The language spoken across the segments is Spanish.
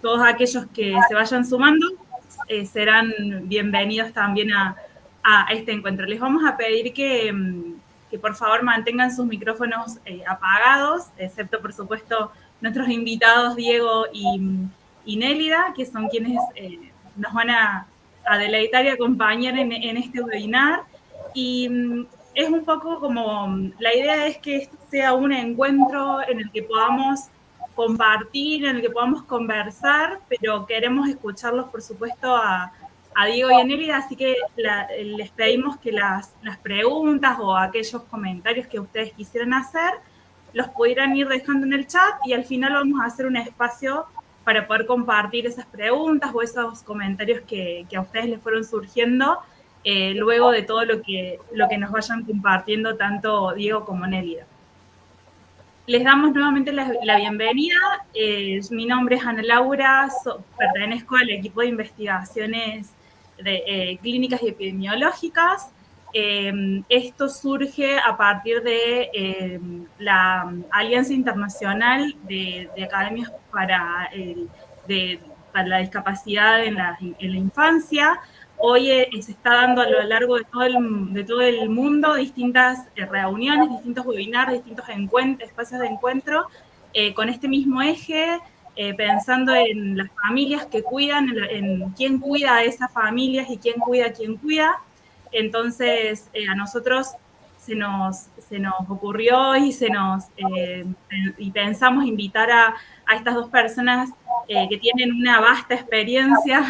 todos aquellos que se vayan sumando serán bienvenidos también a este encuentro. Les vamos a pedir que por favor mantengan sus micrófonos apagados, excepto por supuesto nuestros invitados Diego y Nélida, que son quienes nos van a deleitar y acompañar en este webinar. Y es un poco como, la idea es que esto sea un encuentro en el que podamos compartir, en el que podamos conversar, pero queremos escucharlos, por supuesto, a Diego y a Nélida, así que les pedimos que las preguntas o aquellos comentarios que ustedes quisieran hacer, los pudieran ir dejando en el chat y al final vamos a hacer un espacio para poder compartir esas preguntas o esos comentarios que a ustedes les fueron surgiendo luego de todo lo que nos vayan compartiendo tanto Diego como Nélida. Les damos nuevamente la bienvenida. Mi nombre es Ana Laura, pertenezco al equipo de investigaciones clínicas y epidemiológicas. Esto surge a partir de la Alianza Internacional de Academias para la Discapacidad en la Infancia. Hoy se está dando a lo largo de todo el mundo distintas reuniones, distintos webinars, distintos espacios de encuentro con este mismo eje, pensando en las familias que cuidan, en quién cuida a esas familias y quién cuida a quién cuida. Entonces, a nosotros se nos ocurrió y pensamos invitar a estas dos personas que tienen una vasta experiencia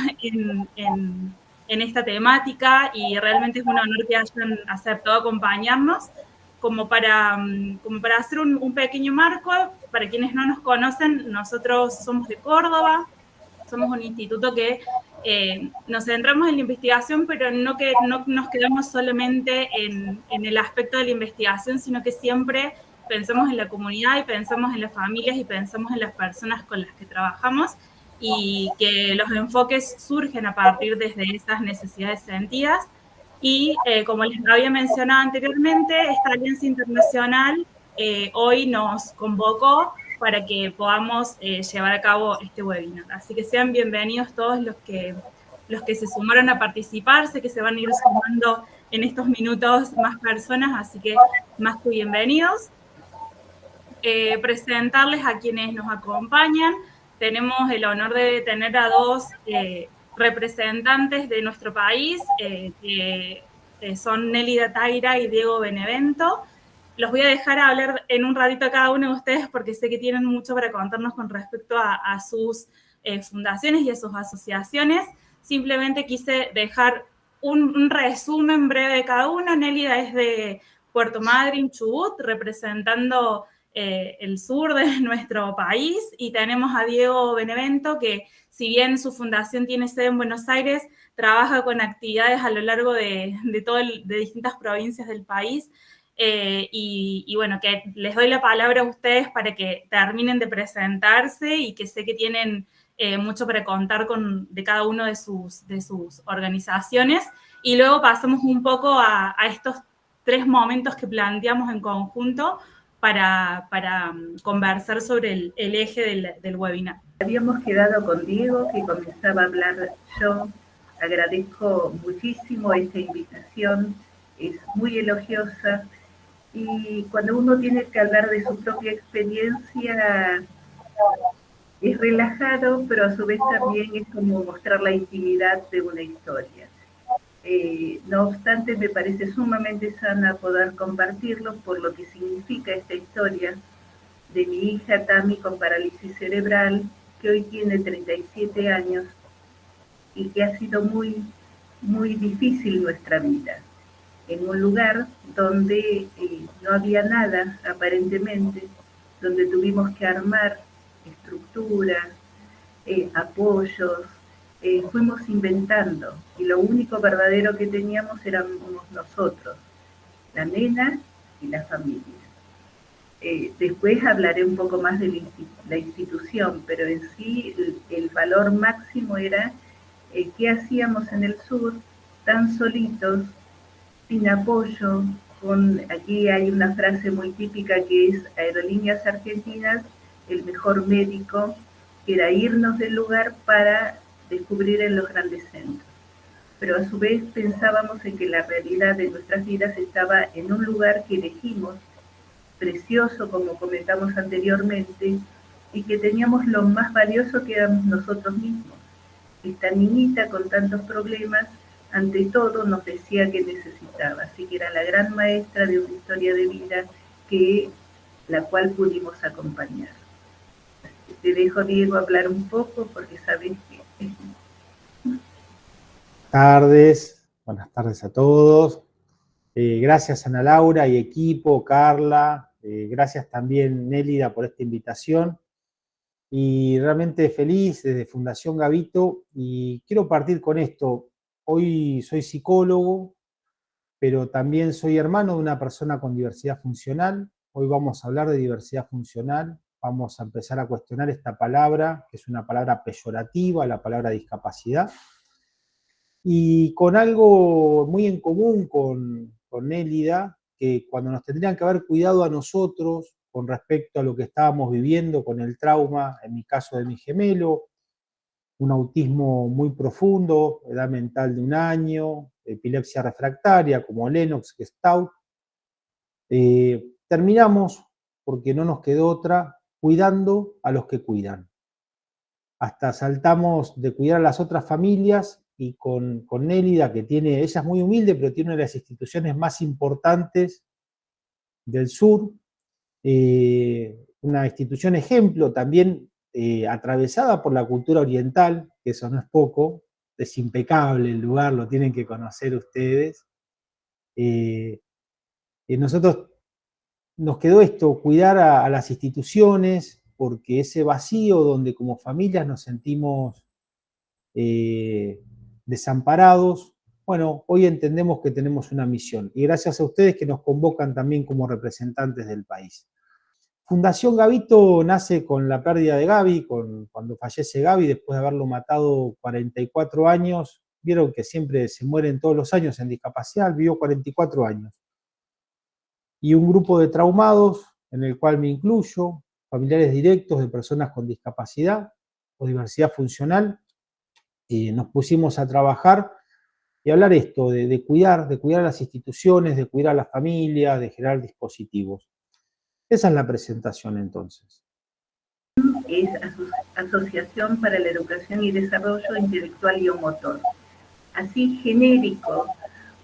en esta temática y realmente es un honor que hayan aceptado acompañarnos como para hacer un pequeño marco. Para quienes no nos conocen, nosotros somos de Córdoba, somos un instituto que nos centramos en la investigación, pero no nos quedamos solamente en el aspecto de la investigación, sino que siempre pensamos en la comunidad y pensamos en las familias y pensamos en las personas con las que trabajamos y que los enfoques surgen a partir desde esas necesidades sentidas. Y como les había mencionado anteriormente, esta alianza internacional hoy nos convocó para que podamos llevar a cabo este webinar. Así que sean bienvenidos todos los que se sumaron a participar. Sé que se van a ir sumando en estos minutos más personas, así que más que bienvenidos. Presentarles a quienes nos acompañan. Tenemos el honor de tener a dos representantes de nuestro país, que son Nélida Taira y Diego Benevento. Los voy a dejar hablar en un ratito a cada uno de ustedes porque sé que tienen mucho para contarnos con respecto a sus fundaciones y a sus asociaciones. Simplemente quise dejar un resumen breve de cada uno. Nélida es de Puerto Madryn, Chubut, representando el sur de nuestro país, y tenemos a Diego Benevento, que si bien su fundación tiene sede en Buenos Aires, trabaja con actividades a lo largo de distintas provincias del país. Y bueno, que les doy la palabra a ustedes para que terminen de presentarse y que sé que tienen mucho para contar de cada uno de sus organizaciones, y luego pasamos un poco a estos 3 momentos que planteamos en conjunto para conversar sobre el eje del webinar. Habíamos quedado con Diego, que comenzaba a hablar yo. Agradezco muchísimo esta invitación, es muy elogiosa, y cuando uno tiene que hablar de su propia experiencia es relajado, pero a su vez también es como mostrar la intimidad de una historia. No obstante, me parece sumamente sana poder compartirlo por lo que significa esta historia de mi hija Tami con parálisis cerebral, que hoy tiene 37 años y que ha sido muy, muy difícil nuestra vida. En un lugar donde no había nada, aparentemente, donde tuvimos que armar estructuras, apoyos, fuimos inventando, y lo único verdadero que teníamos éramos nosotros, la nena y la familia. Después hablaré un poco más de la institución, pero en sí el valor máximo era qué hacíamos en el sur tan solitos, sin apoyo. Aquí hay una frase muy típica que es: Aerolíneas Argentinas, el mejor médico que era irnos del lugar para descubrir en los grandes centros. Pero a su vez pensábamos en que la realidad de nuestras vidas estaba en un lugar que elegimos, precioso como comentamos anteriormente, y que teníamos lo más valioso que éramos nosotros mismos. Esta niñita con tantos problemas, ante todo nos decía que necesitaba, así que era la gran maestra de una historia de vida la cual pudimos acompañar. Te dejo, Diego, hablar un poco porque sabes que... Buenas tardes a todos. Gracias Ana Laura y equipo, Carla, gracias también Nélida por esta invitación. Y realmente feliz desde Fundación Gavito, y quiero partir con esto. Hoy soy psicólogo, pero también soy hermano de una persona con diversidad funcional. Hoy vamos a hablar de diversidad funcional, vamos a empezar a cuestionar esta palabra, que es una palabra peyorativa, la palabra discapacidad, y con algo muy en común con Nélida, que cuando nos tendrían que haber cuidado a nosotros con respecto a lo que estábamos viviendo con el trauma, en mi caso de mi gemelo, un autismo muy profundo, edad mental de 1 año, epilepsia refractaria como Lennox, Gestalt, terminamos, porque no nos quedó otra, cuidando a los que cuidan. Hasta saltamos de cuidar a las otras familias, y con Nélida, que ella es muy humilde, pero tiene una de las instituciones más importantes del sur, una institución ejemplo, también atravesada por la cultura oriental, que eso no es poco, es impecable el lugar, lo tienen que conocer ustedes. Nosotros nos quedó esto, cuidar a las instituciones, porque ese vacío donde como familias nos sentimos desamparados, bueno, hoy entendemos que tenemos una misión, y gracias a ustedes que nos convocan también como representantes del país. Fundación Gavito nace con la pérdida de Gaby, cuando fallece Gaby, después de haberlo matado 44 años, vieron que siempre se mueren todos los años en discapacidad, vivió 44 años. Y un grupo de traumados, en el cual me incluyo, familiares directos de personas con discapacidad o diversidad funcional, nos pusimos a trabajar y hablar esto, de cuidar a las instituciones, de cuidar a las familias, de generar dispositivos. Esa es la presentación entonces. Es Asociación para la Educación y Desarrollo Intelectual y Motor. Así genérico,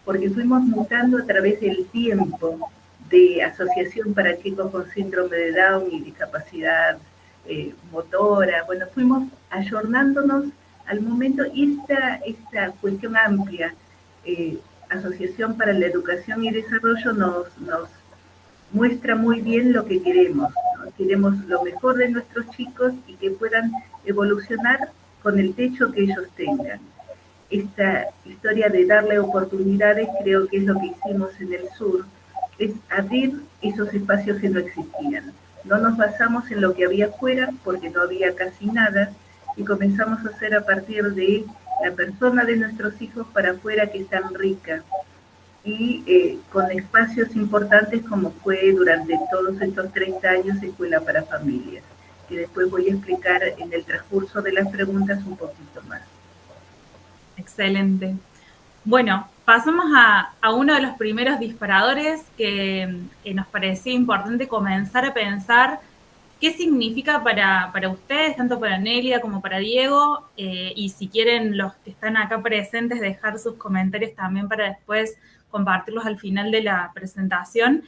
porque fuimos mutando a través del tiempo de Asociación para Chicos con Síndrome de Down y Discapacidad Motora. Bueno, fuimos ayornándonos al momento, y esta cuestión amplia, Asociación para la Educación y Desarrollo, nos muestra muy bien lo que queremos, ¿no? Queremos lo mejor de nuestros chicos y que puedan evolucionar con el techo que ellos tengan. Esta historia de darle oportunidades creo que es lo que hicimos en el sur, es abrir esos espacios que no existían. No nos basamos en lo que había afuera porque no había casi nada, y comenzamos a hacer a partir de la persona de nuestros hijos para afuera, que es tan rica, y con espacios importantes como fue durante todos estos 30 años Escuela para Familias, que después voy a explicar en el transcurso de las preguntas un poquito más. Excelente. Bueno, pasamos a uno de los primeros disparadores que nos parecía importante comenzar a pensar qué significa para ustedes, tanto para Nélida como para Diego, y si quieren los que están acá presentes dejar sus comentarios también para después compartirlos al final de la presentación.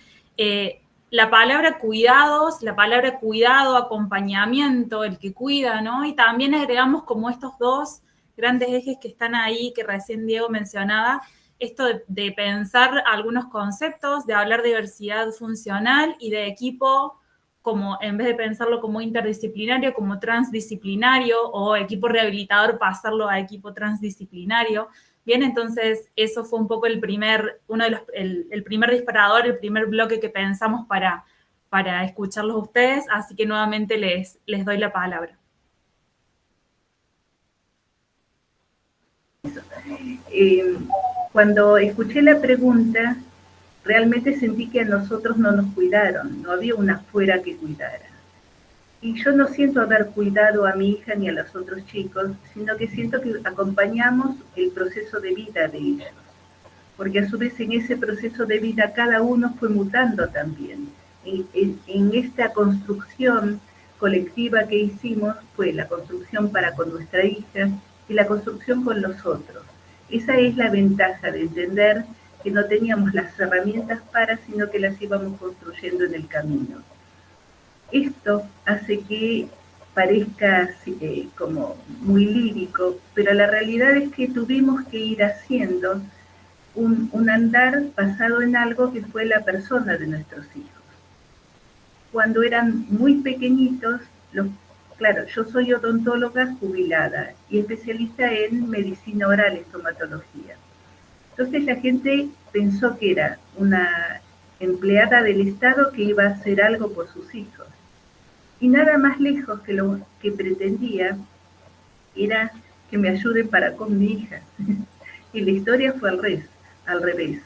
La palabra cuidados, la palabra cuidado, acompañamiento, el que cuida, ¿no? Y también agregamos como estos dos grandes ejes que están ahí, que recién Diego mencionaba, esto de pensar algunos conceptos, de hablar de diversidad funcional y de equipo, como en vez de pensarlo como interdisciplinario, como transdisciplinario, o equipo rehabilitador, pasarlo a equipo transdisciplinario. Bien, entonces eso fue un poco el primer disparador, el primer bloque que pensamos para escucharlos a ustedes, así que nuevamente les doy la palabra. Cuando escuché la pregunta, realmente sentí que a nosotros no nos cuidaron, no había una afuera que cuidara. Y yo no siento haber cuidado a mi hija ni a los otros chicos, sino que siento que acompañamos el proceso de vida de ellos. Porque a su vez en ese proceso de vida cada uno fue mutando también. En esta construcción colectiva que hicimos fue la construcción para con nuestra hija y la construcción con los otros. Esa es la ventaja de entender que no teníamos las herramientas para, sino que las íbamos construyendo en el camino. Esto hace que parezca como muy lírico, pero la realidad es que tuvimos que ir haciendo un andar basado en algo que fue la persona de nuestros hijos. Cuando eran muy pequeñitos, claro, yo soy odontóloga jubilada y especialista en medicina oral, estomatología. Entonces la gente pensó que era una empleada del Estado que iba a hacer algo por sus hijos. Y nada más lejos que lo que pretendía era que me ayuden para con mi hija. Y la historia fue al revés.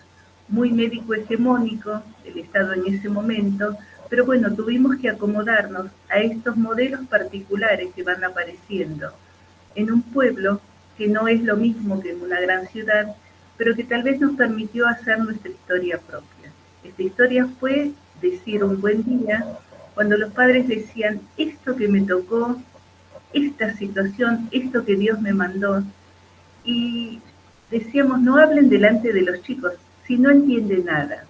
Muy médico hegemónico el Estado en ese momento, pero bueno, tuvimos que acomodarnos a estos modelos particulares que van apareciendo en un pueblo que no es lo mismo que en una gran ciudad, pero que tal vez nos permitió hacer nuestra historia propia. Esta historia fue decir un buen día, cuando los padres decían, esto que me tocó, esta situación, esto que Dios me mandó, y decíamos, no hablen delante de los chicos, si no entiende nada,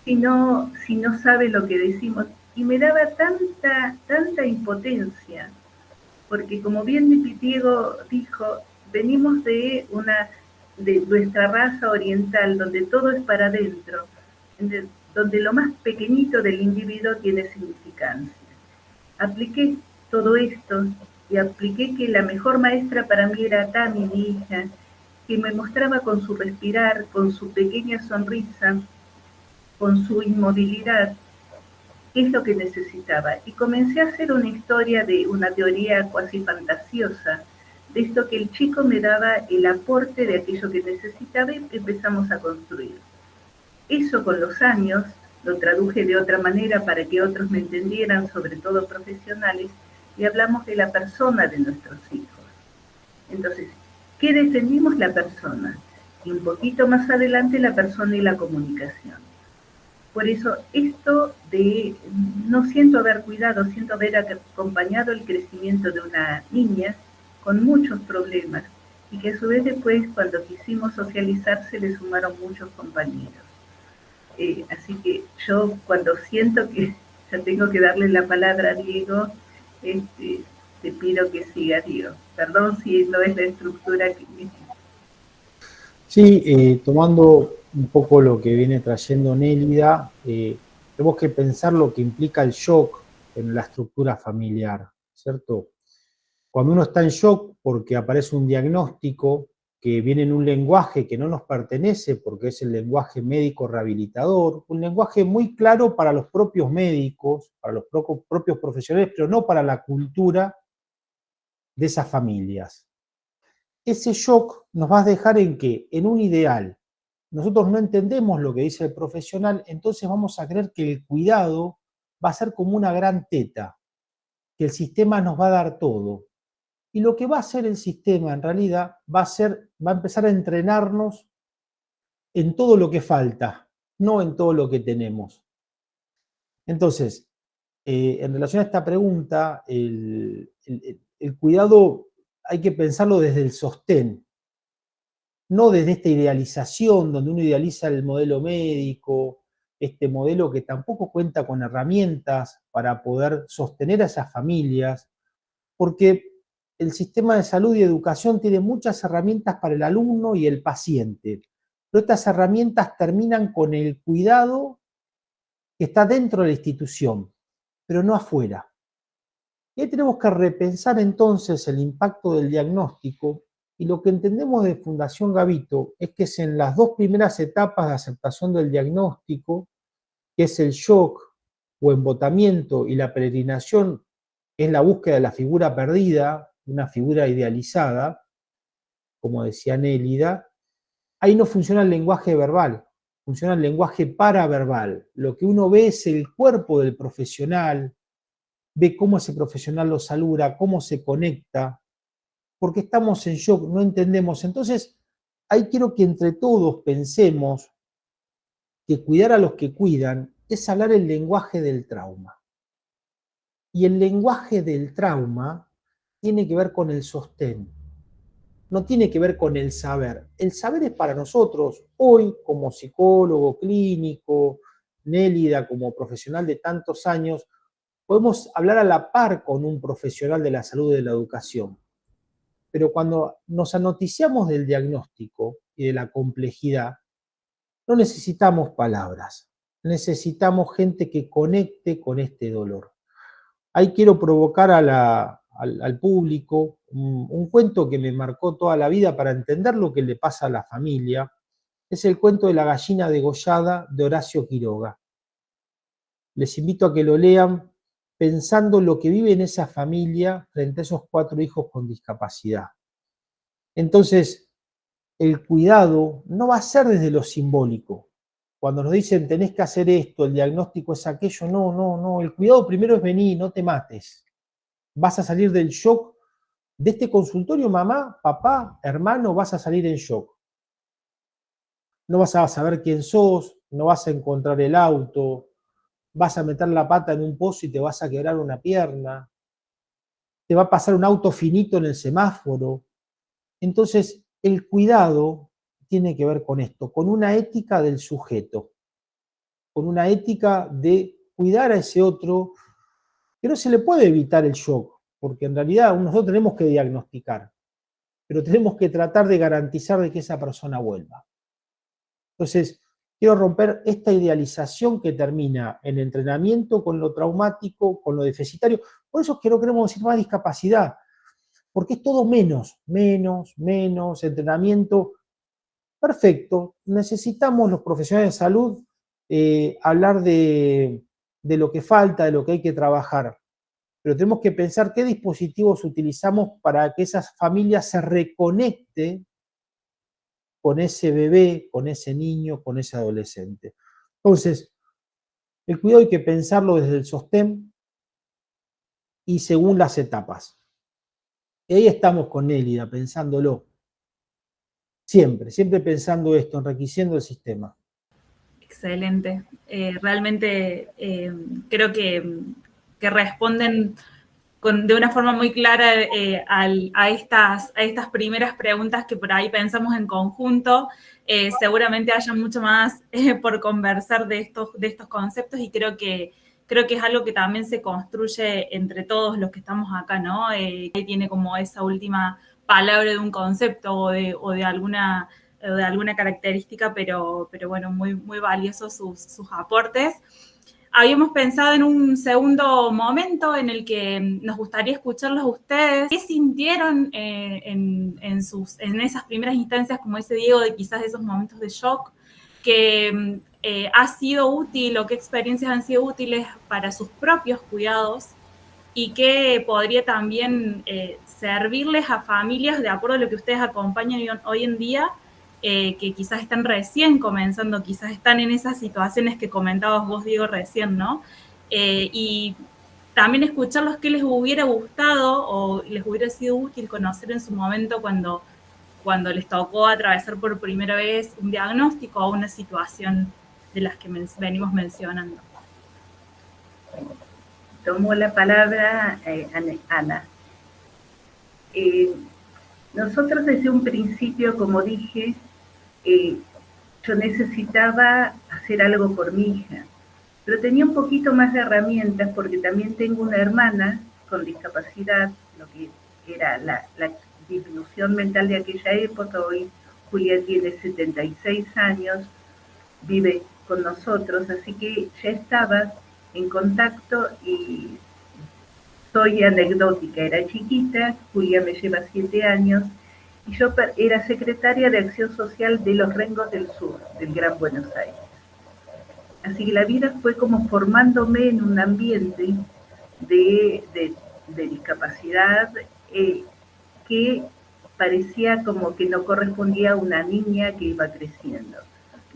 si no sabe lo que decimos, y me daba tanta impotencia, porque como bien mi Diego dijo, venimos de nuestra raza oriental, donde todo es para adentro, donde lo más pequeñito del individuo tiene significancia. Apliqué todo esto y apliqué que la mejor maestra para mí era Tami, mi hija, que me mostraba con su respirar, con su pequeña sonrisa, con su inmovilidad, qué es lo que necesitaba. Y comencé a hacer una historia de una teoría cuasi fantasiosa, de esto que el chico me daba el aporte de aquello que necesitaba y empezamos a construir. Eso con los años lo traduje de otra manera para que otros me entendieran, sobre todo profesionales, y hablamos de la persona de nuestros hijos. Entonces, ¿qué defendimos? La persona. Y un poquito más adelante la persona y la comunicación. Por eso esto no siento haber cuidado, siento haber acompañado el crecimiento de una niña con muchos problemas y que a su vez después cuando quisimos socializar se le sumaron muchos compañeros. Así que yo cuando siento que ya tengo que darle la palabra a Diego, te pido que siga, Diego. Perdón si no es la estructura que... Sí, tomando un poco lo que viene trayendo Nélida, tenemos que pensar lo que implica el shock en la estructura familiar, ¿cierto? Cuando uno está en shock porque aparece un diagnóstico que viene en un lenguaje que no nos pertenece, porque es el lenguaje médico rehabilitador, un lenguaje muy claro para los propios médicos, para los propios profesionales, pero no para la cultura de esas familias. Ese shock nos va a dejar en que, en un ideal, nosotros no entendemos lo que dice el profesional, entonces vamos a creer que el cuidado va a ser como una gran teta, que el sistema nos va a dar todo. Y lo que va a hacer el sistema, en realidad, va a empezar a entrenarnos en todo lo que falta, no en todo lo que tenemos. Entonces, en relación a esta pregunta, el cuidado hay que pensarlo desde el sostén, no desde esta idealización donde uno idealiza el modelo médico, este modelo que tampoco cuenta con herramientas para poder sostener a esas familias, porque el sistema de salud y educación tiene muchas herramientas para el alumno y el paciente, pero estas herramientas terminan con el cuidado que está dentro de la institución, pero no afuera. Y ahí tenemos que repensar entonces el impacto del diagnóstico, y lo que entendemos de Fundación Gavito es que es en las dos primeras etapas de aceptación del diagnóstico, que es el shock o embotamiento y la peregrinación, es la búsqueda de la figura perdida, una figura idealizada, como decía Nélida, ahí no funciona el lenguaje verbal, funciona el lenguaje paraverbal. Lo que uno ve es el cuerpo del profesional, ve cómo ese profesional lo saluda, cómo se conecta, porque estamos en shock, no entendemos. Entonces, ahí quiero que entre todos pensemos que cuidar a los que cuidan es hablar el lenguaje del trauma. Y el lenguaje del trauma tiene que ver con el sostén, no tiene que ver con el saber. El saber es para nosotros, hoy como psicólogo clínico, Nélida como profesional de tantos años, podemos hablar a la par con un profesional de la salud y de la educación. Pero cuando nos anoticiamos del diagnóstico y de la complejidad, no necesitamos palabras, necesitamos gente que conecte con este dolor. Ahí quiero provocar al público un cuento que me marcó toda la vida para entender lo que le pasa a la familia. Es el cuento de la gallina degollada de Horacio Quiroga. Les invito a que lo lean pensando lo que vive en esa familia frente a esos 4 hijos con discapacidad. Entonces, el cuidado no va a ser desde lo simbólico. Cuando nos dicen tenés que hacer esto, el diagnóstico es aquello, no. El cuidado primero es venir, no te mates. Vas a salir del shock de este consultorio, mamá, papá, hermano, vas a salir en shock. No vas a saber quién sos, no vas a encontrar el auto, vas a meter la pata en un pozo y te vas a quebrar una pierna, te va a pasar un auto finito en el semáforo. Entonces, el cuidado tiene que ver con esto, con una ética del sujeto, con una ética de cuidar a ese otro, que no se le puede evitar el shock, porque en realidad nosotros tenemos que diagnosticar, pero tenemos que tratar de garantizar de que esa persona vuelva. Entonces, quiero romper esta idealización que termina en entrenamiento con lo traumático, con lo deficitario. Por eso es que no queremos decir más discapacidad, porque es todo menos, entrenamiento. Perfecto, necesitamos los profesionales de salud hablar de lo que falta, de lo que hay que trabajar, pero tenemos que pensar qué dispositivos utilizamos para que esas familias se reconecten con ese bebé, con ese niño, con ese adolescente. Entonces, el cuidado hay que pensarlo desde el sostén y según las etapas. Y ahí estamos con Nélida, pensándolo. Siempre pensando esto, enriqueciendo el sistema. Excelente. Realmente creo que responden de una forma muy clara a estas primeras preguntas que por ahí pensamos en conjunto. Seguramente haya mucho más por conversar de estos conceptos y creo que es algo que también se construye entre todos los que estamos acá, ¿no? Tiene como esa última palabra de un concepto o de alguna característica, pero bueno, muy, muy valiosos sus aportes. Habíamos pensado en un segundo momento en el que nos gustaría escucharlos a ustedes. ¿Qué sintieron en esas primeras instancias, como dice Diego, de quizás esos momentos de shock? ¿Que ha sido útil o qué experiencias han sido útiles para sus propios cuidados? Y que podría también servirles a familias de acuerdo a lo que ustedes acompañan hoy en día, que quizás están recién comenzando, quizás están en esas situaciones que comentabas vos, Diego, recién, ¿no? Y también escucharlos qué les hubiera gustado o les hubiera sido útil conocer en su momento cuando les tocó atravesar por primera vez un diagnóstico o una situación de las que venimos mencionando. Tomó la palabra Ana. Nosotros desde un principio, como dije, yo necesitaba hacer algo por mi hija, pero tenía un poquito más de herramientas porque también tengo una hermana con discapacidad, lo que era la disminución mental de aquella época. Hoy Julia tiene 76 años, vive con nosotros, así que ya estaba en contacto y soy anecdótica. Era chiquita, Julia me lleva 7 años, y yo era secretaria de Acción Social de los Rengos del Sur, del Gran Buenos Aires. Así que la vida fue como formándome en un ambiente de discapacidad que parecía como que no correspondía a una niña que iba creciendo.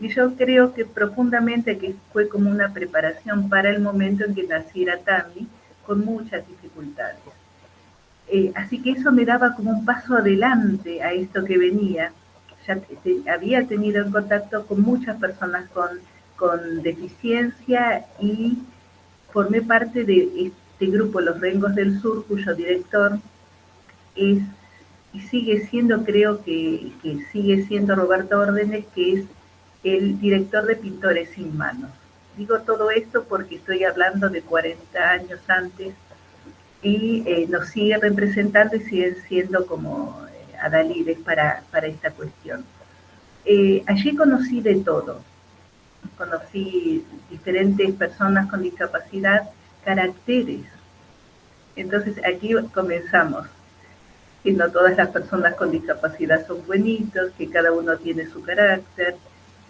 Y yo creo que profundamente que fue como una preparación para el momento en que naciera Tami, con muchas dificultades. Así que eso me daba como un paso adelante a esto que venía. Ya había tenido en contacto con muchas personas con deficiencia y formé parte de este grupo, Los Rengos del Sur, cuyo director es, y sigue siendo, creo que sigue siendo Roberto Órdenes, que es el director de Pintores Sin Manos. Digo todo esto porque estoy hablando de 40 años antes y nos sigue representando y siguen siendo como adalides para esta cuestión. Allí conocí de todo. Conocí diferentes personas con discapacidad, caracteres. Entonces aquí comenzamos. Que no todas las personas con discapacidad son buenitos, que cada uno tiene su carácter,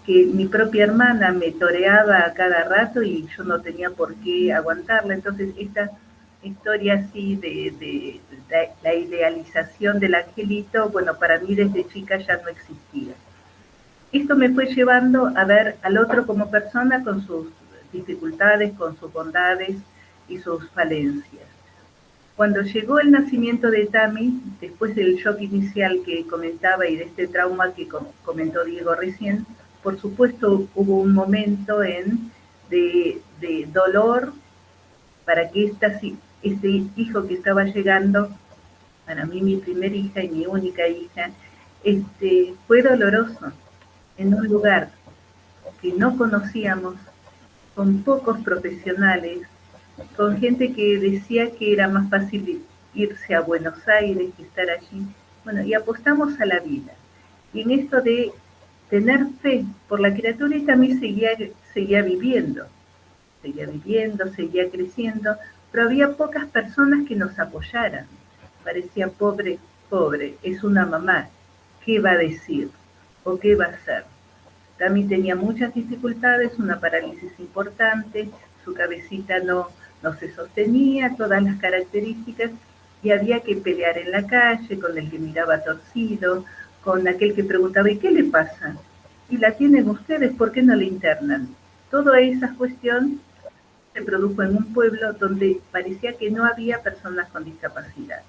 que mi propia hermana me toreaba a cada rato y yo no tenía por qué aguantarla. Entonces esta historia así de la idealización del angelito, bueno, para mí desde chica ya no existía. Esto me fue llevando a ver al otro como persona con sus dificultades, con sus bondades y sus falencias. Cuando llegó el nacimiento de Tami, después del shock inicial que comentaba y de este trauma que comentó Diego recién, por supuesto hubo un momento de dolor para que este hijo que estaba llegando, para mí mi primera hija y mi única hija, fue doloroso en un lugar que no conocíamos, con pocos profesionales, con gente que decía que era más fácil irse a Buenos Aires que estar allí. Bueno, y apostamos a la vida. Y en esto de tener fe por la criatura, y también seguía viviendo, seguía creciendo, pero había pocas personas que nos apoyaran. Parecía pobre, es una mamá, ¿qué va a decir? ¿O qué va a hacer? También tenía muchas dificultades, una parálisis importante, su cabecita no se sostenía, todas las características, y había que pelear en la calle con el que miraba torcido, con aquel que preguntaba, ¿y qué le pasa? ¿Y la tienen ustedes? ¿Por qué no la internan? Toda esa cuestión se produjo en un pueblo donde parecía que no había personas con discapacidad.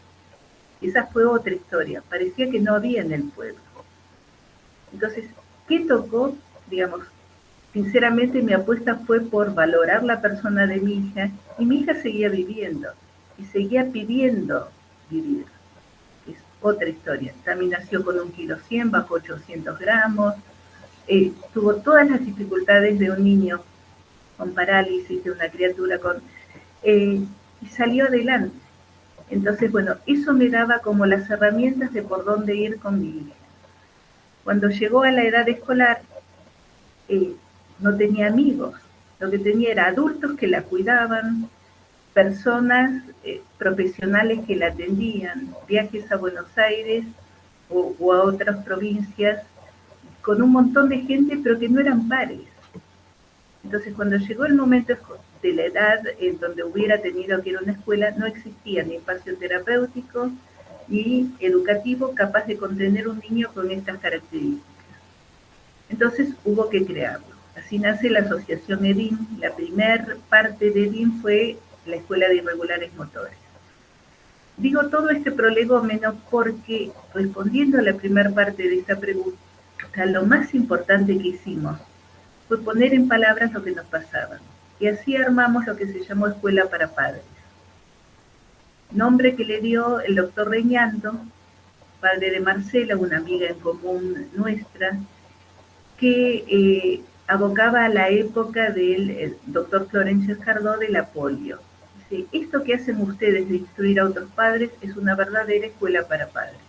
Esa fue otra historia, parecía que no había en el pueblo. Entonces, ¿qué tocó? Digamos, sinceramente mi apuesta fue por valorar la persona de mi hija, y mi hija seguía viviendo y seguía pidiendo vivir. Es otra historia. También nació con 1,100 kg, bajó 800 gramos, tuvo todas las dificultades de un niño con parálisis, de una criatura y salió adelante. Entonces, bueno, eso me daba como las herramientas de por dónde ir con mi hija. Cuando llegó a la edad escolar, no tenía amigos, lo que tenía era adultos que la cuidaban, personas profesionales que la atendían, viajes a Buenos Aires o a otras provincias, con un montón de gente, pero que no eran pares. Entonces, cuando llegó el momento de la edad en donde hubiera tenido que ir a una escuela, no existía ni espacio terapéutico ni educativo capaz de contener un niño con estas características. Entonces hubo que crearlo. Así nace la asociación EDIM. La primera parte de EDIM fue la Escuela de Irregulares Motores. Digo todo este prolegómeno porque, respondiendo a la primera parte de esta pregunta, lo más importante que hicimos fue poner en palabras lo que nos pasaba. Y así armamos lo que se llamó Escuela para Padres. Nombre que le dio el doctor Reñando, padre de Marcela, una amiga en común nuestra, que abocaba a la época del doctor Florencio Escardó de la polio. Dice, esto que hacen ustedes de instruir a otros padres es una verdadera escuela para padres.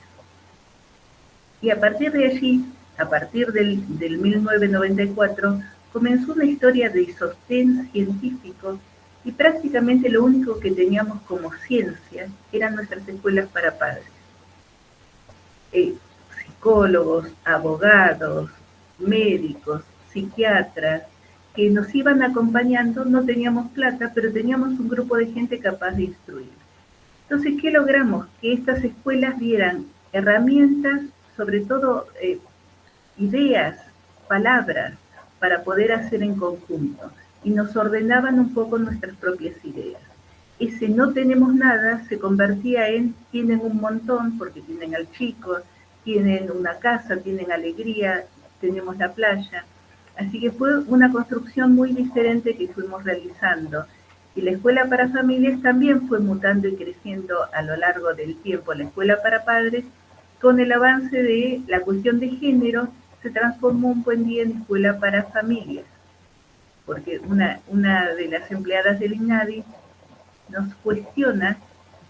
Y a partir de allí, a partir del 1994, comenzó una historia de sostén científico, y prácticamente lo único que teníamos como ciencia eran nuestras escuelas para padres. Psicólogos, abogados, médicos, psiquiatras, que nos iban acompañando. No teníamos plata, pero teníamos un grupo de gente capaz de instruir. Entonces, ¿qué logramos? Que estas escuelas dieran herramientas, sobre todo ideas, palabras, para poder hacer en conjunto, y nos ordenaban un poco nuestras propias ideas. ese no tenemos nada se convertía en tienen un montón, porque tienen al chico, tienen una casa, tienen alegría, tenemos la playa. Así que fue una construcción muy diferente que fuimos realizando. Y la escuela para familias también fue mutando y creciendo a lo largo del tiempo. La escuela para padres, con el avance de la cuestión de género, se transformó un buen día en escuela para familias, porque una de las empleadas del INADI nos cuestiona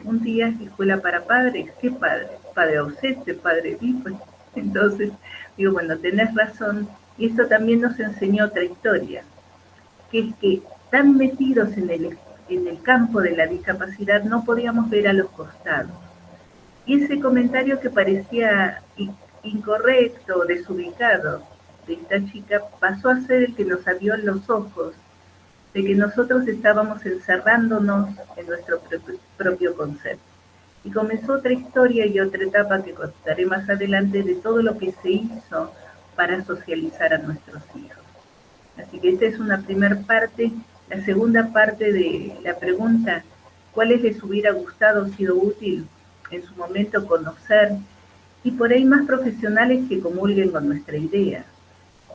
un día escuela para padres, ¿qué padre? Padre ausente, padre vivo. Entonces, digo, bueno, tenés razón, y esto también nos enseñó otra historia, que es que tan metidos en el campo de la discapacidad no podíamos ver a los costados. Y ese comentario que parecía incorrecto, desubicado de esta chica, pasó a ser el que nos abrió los ojos de que nosotros estábamos encerrándonos en nuestro propio concepto. Y comenzó otra historia y otra etapa que contaré más adelante de todo lo que se hizo para socializar a nuestros hijos. Así que esta es una primera parte. La segunda parte de la pregunta, ¿cuáles les hubiera gustado, sido útil en su momento conocer? Y por ahí más profesionales que comulguen con nuestra idea,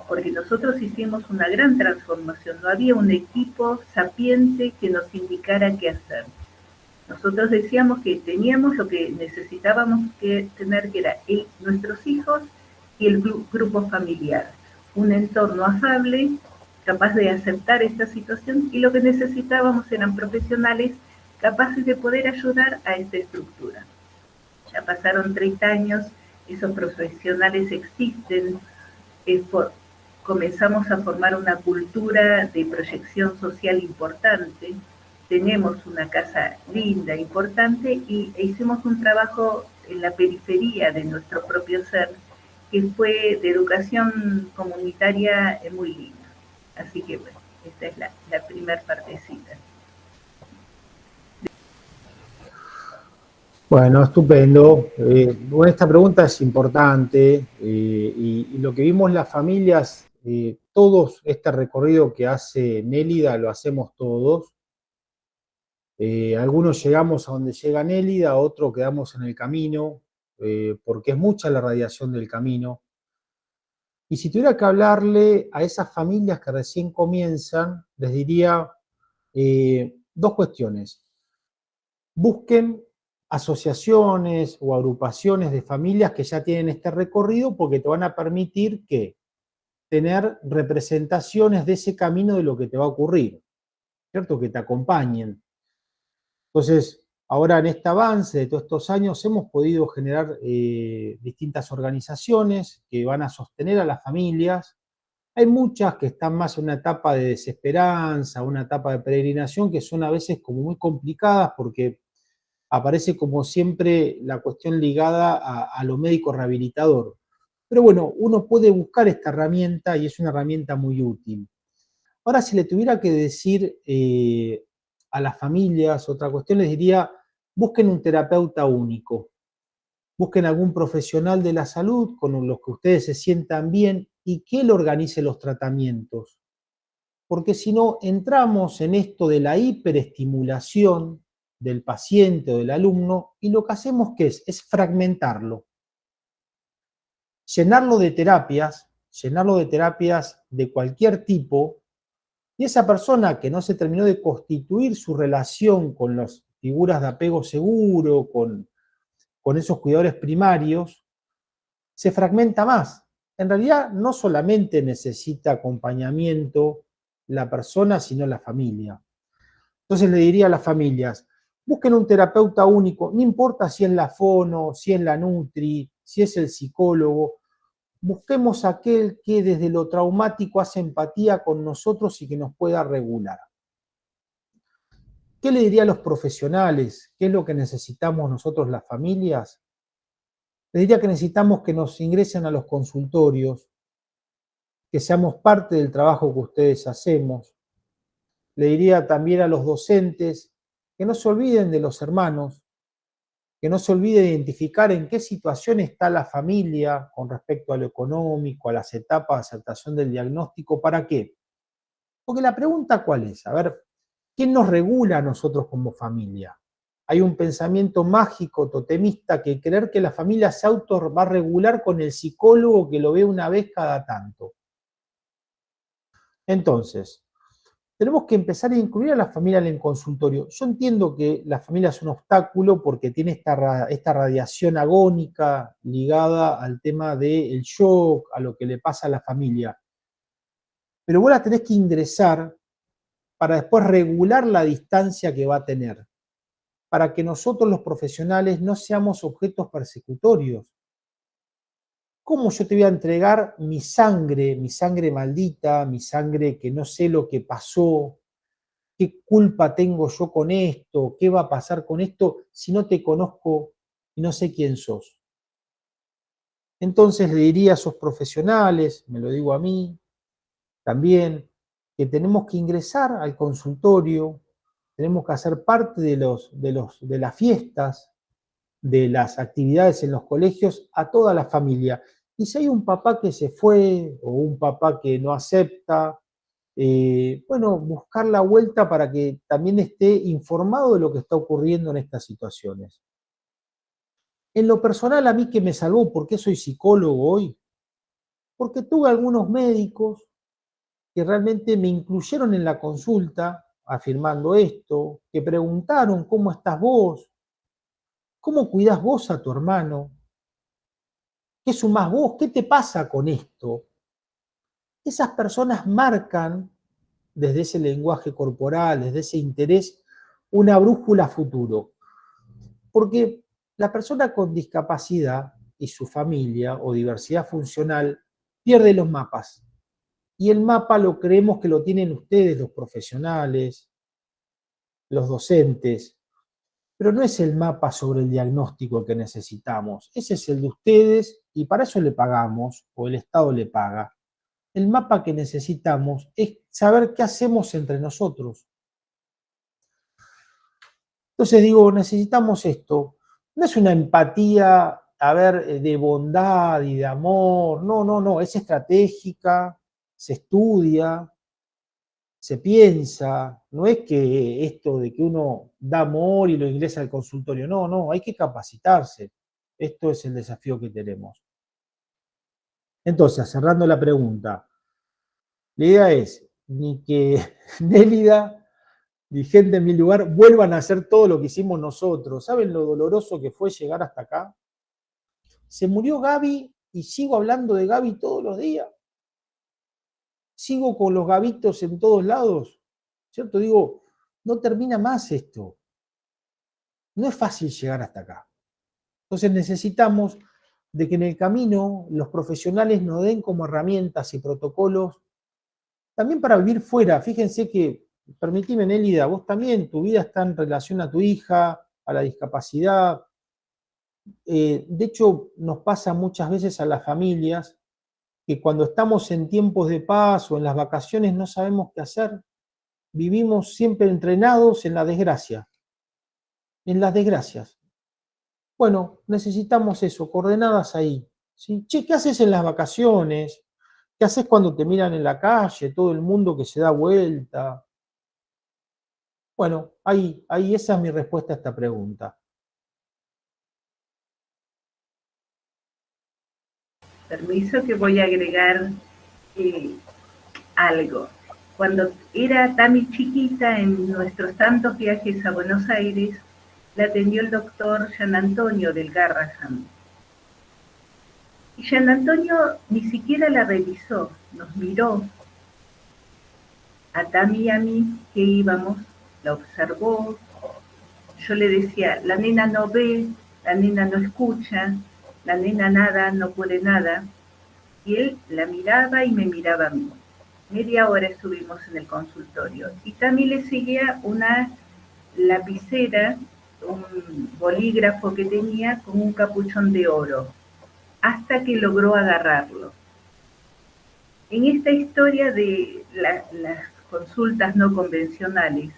porque nosotros hicimos una gran transformación, no había un equipo sapiente que nos indicara qué hacer. Nosotros decíamos que teníamos lo que necesitábamos que tener, que era nuestros hijos y el grupo familiar, un entorno afable, capaz de aceptar esta situación, y lo que necesitábamos eran profesionales capaces de poder ayudar a esta estructura. Ya pasaron 30 años, esos profesionales existen, comenzamos a formar una cultura de proyección social importante, tenemos una casa linda, importante, y hicimos un trabajo en la periferia de nuestro propio ser, que fue de educación comunitaria muy linda. Así que bueno, esta es la primera partecita. Bueno, estupendo. Bueno, esta pregunta es importante y lo que vimos las familias, todos este recorrido que hace Nélida lo hacemos todos. Algunos llegamos a donde llega Nélida, otros quedamos en el camino, porque es mucha la radiación del camino. Y si tuviera que hablarle a esas familias que recién comienzan, les diría dos cuestiones. Busquen asociaciones o agrupaciones de familias que ya tienen este recorrido, porque te van a permitir que tener representaciones de ese camino de lo que te va a ocurrir, ¿cierto? Que te acompañen. Entonces, ahora en este avance de todos estos años hemos podido generar distintas organizaciones que van a sostener a las familias. Hay muchas que están más en una etapa de desesperanza, una etapa de peregrinación, que son a veces como muy complicadas porque aparece como siempre la cuestión ligada a lo médico rehabilitador. Pero bueno, uno puede buscar esta herramienta y es una herramienta muy útil. Ahora, si le tuviera que decir a las familias otra cuestión, les diría, busquen un terapeuta único, busquen algún profesional de la salud con los que ustedes se sientan bien y que él organice los tratamientos. Porque si no, entramos en esto de la hiperestimulación del paciente o del alumno, y lo que hacemos ¿qué es fragmentarlo, llenarlo de terapias de cualquier tipo, y esa persona que no se terminó de constituir su relación con las figuras de apego seguro, con esos cuidadores primarios, se fragmenta más. En realidad no solamente necesita acompañamiento la persona, sino la familia. Entonces le diría a las familias, busquen un terapeuta único, no importa si es la fono, si es la nutri, si es el psicólogo, busquemos aquel que desde lo traumático hace empatía con nosotros y que nos pueda regular. ¿Qué le diría a los profesionales? ¿Qué es lo que necesitamos nosotros las familias? Les diría que necesitamos que nos ingresen a los consultorios, que seamos parte del trabajo que ustedes hacemos. Le diría también a los docentes que no se olviden de los hermanos, que no se olvide de identificar en qué situación está la familia con respecto a lo económico, a las etapas de aceptación del diagnóstico. ¿Para qué? Porque la pregunta ¿cuál es? A ver, ¿Qué nos regula a nosotros como familia? Hay un pensamiento mágico, totemista, que creer que la familia se auto va a regular con el psicólogo que lo ve una vez cada tanto. Entonces, tenemos que empezar a incluir a la familia en el consultorio. Yo entiendo que la familia es un obstáculo porque tiene esta radiación agónica ligada al tema del shock, a lo que le pasa a la familia. Pero vos la tenés que ingresar para después regular la distancia que va a tener, para que nosotros los profesionales no seamos objetos persecutorios. ¿Cómo yo te voy a entregar mi sangre maldita, mi sangre que no sé lo que pasó? ¿Qué culpa tengo yo con esto? ¿Qué va a pasar con esto si no te conozco y no sé quién sos? Entonces le diría a esos profesionales, me lo digo a mí también, que tenemos que ingresar al consultorio, tenemos que hacer parte de las fiestas, de las actividades en los colegios a toda la familia. Y si hay un papá que se fue o un papá que no acepta, bueno, buscar la vuelta para que también esté informado de lo que está ocurriendo en estas situaciones. En lo personal, a mí que me salvó, ¿por qué soy psicólogo hoy? Porque tuve algunos médicos que realmente me incluyeron en la consulta afirmando esto, que preguntaron cómo estás vos, cómo cuidás vos a tu hermano, qué sumás vos, qué te pasa con esto. Esas personas marcan desde ese lenguaje corporal, desde ese interés, una brújula futuro. Porque la persona con discapacidad y su familia o diversidad funcional pierde los mapas. Y el mapa lo creemos que lo tienen ustedes, los profesionales, los docentes, pero no es el mapa sobre el diagnóstico que necesitamos. Ese es el de ustedes y para eso le pagamos, o el Estado le paga. El mapa que necesitamos es saber qué hacemos entre nosotros. Entonces digo, necesitamos esto. No es una empatía, a ver, de bondad y de amor. No, es estratégica, se estudia, se piensa. No es que esto de que uno da amor y lo ingresa al consultorio. No, hay que capacitarse. Esto es el desafío que tenemos. Entonces, cerrando la pregunta, la idea es ni que Nélida ni gente en mi lugar vuelvan a hacer todo lo que hicimos nosotros. ¿Saben lo doloroso que fue llegar hasta acá? Se murió Gaby y sigo hablando de Gaby todos los días. Sigo con los Gabitos en todos lados. ¿Cierto? Digo, no termina más esto. No es fácil llegar hasta acá. Entonces necesitamos de que en el camino los profesionales nos den como herramientas y protocolos también para vivir fuera. Fíjense que, permitime, Nélida, vos también, tu vida está en relación a tu hija, a la discapacidad. De hecho, nos pasa muchas veces a las familias que cuando estamos en tiempos de paz o en las vacaciones no sabemos qué hacer. Vivimos siempre entrenados en la desgracia, en las desgracias. Bueno, necesitamos eso, coordenadas ahí. ¿Sí? Che, ¿qué haces en las vacaciones? ¿Qué haces cuando te miran en la calle? Todo el mundo que se da vuelta. Bueno, ahí esa es mi respuesta a esta pregunta. Permiso que voy a agregar algo. Cuando era Tami chiquita, en nuestros tantos viajes a Buenos Aires, la atendió el doctor Jean Antonio del Garrahan. Y Jean Antonio ni siquiera la revisó, nos miró. A Tami y a mí que íbamos, la observó. Yo le decía, la nena no ve, la nena no escucha, la nena nada, no puede nada. Y él la miraba y me miraba a mí. Media hora estuvimos en el consultorio. Y Tami le seguía una lapicera, un bolígrafo que tenía con un capuchón de oro, hasta que logró agarrarlo. En esta historia de las consultas no convencionales,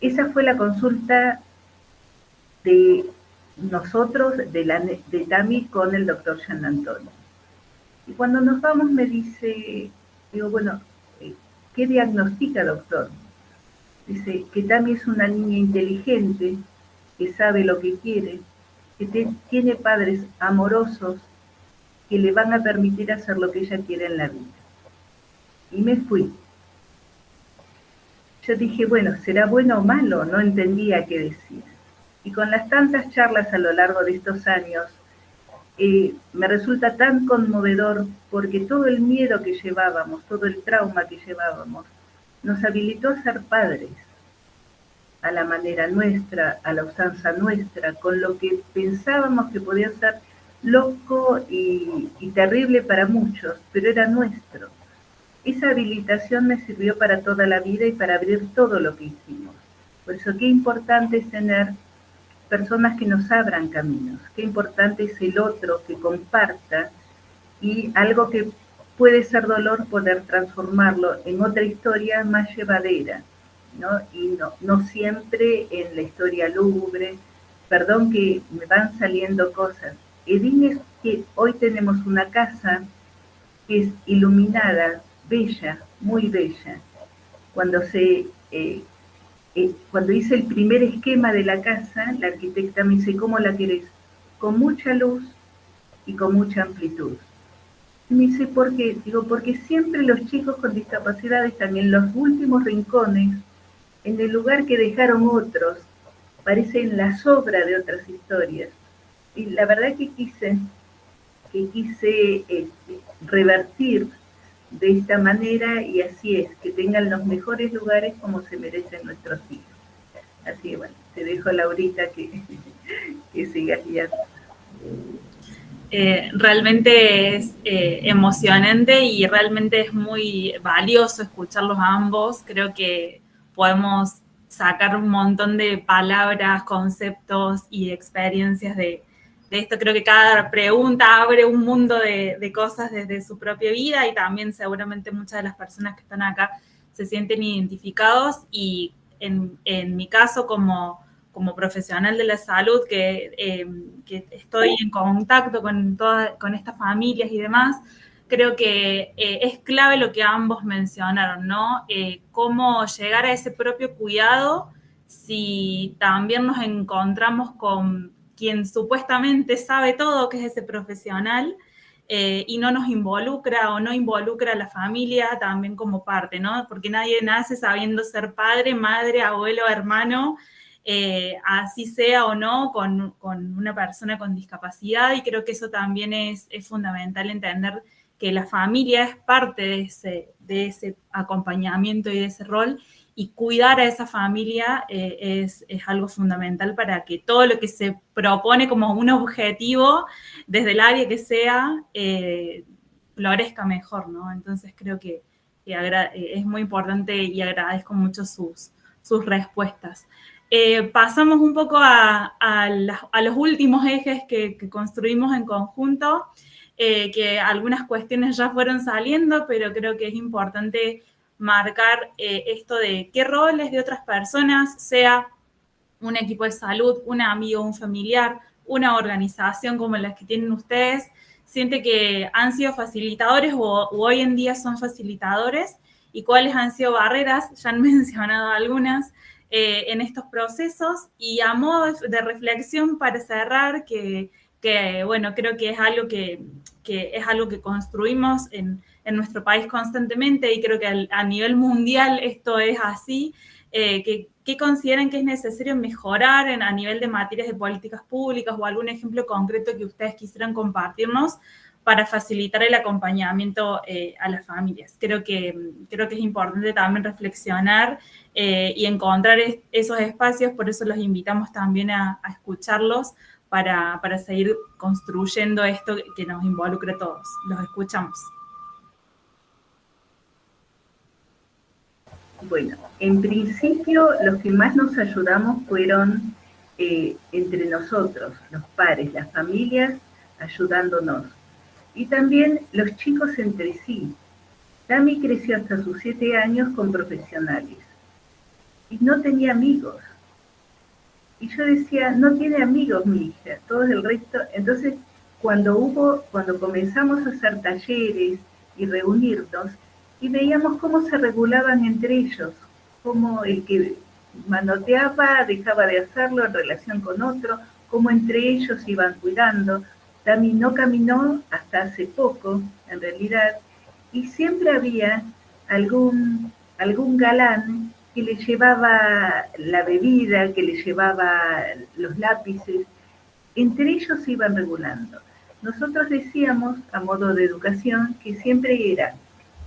esa fue la consulta de nosotros, de Tami con el doctor Jean Antonio. Y cuando nos vamos me dice, digo, bueno, ¿qué diagnostica, doctor? Dice que Tami es una niña inteligente, que sabe lo que quiere, que tiene padres amorosos que le van a permitir hacer lo que ella quiere en la vida. Y me fui. Yo dije, bueno, ¿será bueno o malo? No entendía qué decir. Y con las tantas charlas a lo largo de estos años, me resulta tan conmovedor porque todo el miedo que llevábamos, todo el trauma que llevábamos, nos habilitó a ser padres, a la manera nuestra, a la usanza nuestra, con lo que pensábamos que podía ser loco y terrible para muchos, pero era nuestro. Esa habilitación me sirvió para toda la vida y para abrir todo lo que hicimos. Por eso qué importante es tener personas que nos abran caminos, qué importante es el otro que comparta y algo que puede ser dolor poder transformarlo en otra historia más llevadera, ¿no? Y no siempre en la historia lúgubre. Perdón que me van saliendo cosas. Edín es que hoy tenemos una casa que es iluminada, bella, muy bella. Cuando hice el primer esquema de la casa, la arquitecta me dice, ¿cómo la querés? Con mucha luz y con mucha amplitud. Y me dice, ¿por qué? Digo, porque siempre los chicos con discapacidad están en los últimos rincones, en el lugar que dejaron otros, parecen la sobra de otras historias. Y la verdad que quise revertir de esta manera, y así es, que tengan los mejores lugares como se merecen nuestros hijos. Así que bueno, te dejo, Laurita, que sigas guiando. Realmente es emocionante y realmente es muy valioso escucharlos a ambos. Creo que podemos sacar un montón de palabras, conceptos y experiencias de esto. Creo que cada pregunta abre un mundo de cosas desde su propia vida y también seguramente muchas de las personas que están acá se sienten identificados y en mi caso como profesional de la salud, que estoy en contacto con estas familias y demás, creo que es clave lo que ambos mencionaron, ¿no? Cómo llegar a ese propio cuidado si también nos encontramos con quien supuestamente sabe todo, que es ese profesional, y no nos involucra o no involucra a la familia también como parte, ¿no? Porque nadie nace sabiendo ser padre, madre, abuelo, hermano, así sea o no, con una persona con discapacidad, y creo que eso también es fundamental entender que la familia es parte de ese acompañamiento y de ese rol, y cuidar a esa familia es algo fundamental para que todo lo que se propone como un objetivo, desde el área que sea, florezca mejor, ¿no? Entonces creo que es muy importante y agradezco mucho sus respuestas. Pasamos un poco a los últimos ejes que construimos en conjunto, que algunas cuestiones ya fueron saliendo, pero creo que es importante marcar esto de qué roles de otras personas, sea un equipo de salud, un amigo, un familiar, una organización como las que tienen ustedes, siente que han sido facilitadores o hoy en día son facilitadores, y cuáles han sido barreras, ya han mencionado algunas, en estos procesos. Y a modo de reflexión para cerrar, que bueno, creo que es algo que es algo que construimos en nuestro país constantemente, y creo que a nivel mundial esto es así, ¿qué consideran que es necesario mejorar a nivel de materias de políticas públicas, o algún ejemplo concreto que ustedes quisieran compartirnos para facilitar el acompañamiento a las familias? Creo que es importante también reflexionar y encontrar esos espacios, por eso los invitamos también a escucharlos para seguir construyendo esto que nos involucre a todos. Los escuchamos. Bueno, en principio los que más nos ayudamos fueron entre nosotros, los pares, las familias ayudándonos. Y también los chicos entre sí. Tami creció hasta sus 7 años con profesionales y no tenía amigos. Y yo decía, no tiene amigos mi hija, todo el resto. Entonces, cuando comenzamos a hacer talleres y reunirnos, y veíamos cómo se regulaban entre ellos, cómo el que manoteaba dejaba de hacerlo en relación con otro, cómo entre ellos se iban cuidando. Tami no caminó hasta hace poco, en realidad, y siempre había algún galán que le llevaba la bebida, que le llevaba los lápices. Entre ellos se iban regulando. Nosotros decíamos, a modo de educación, que siempre era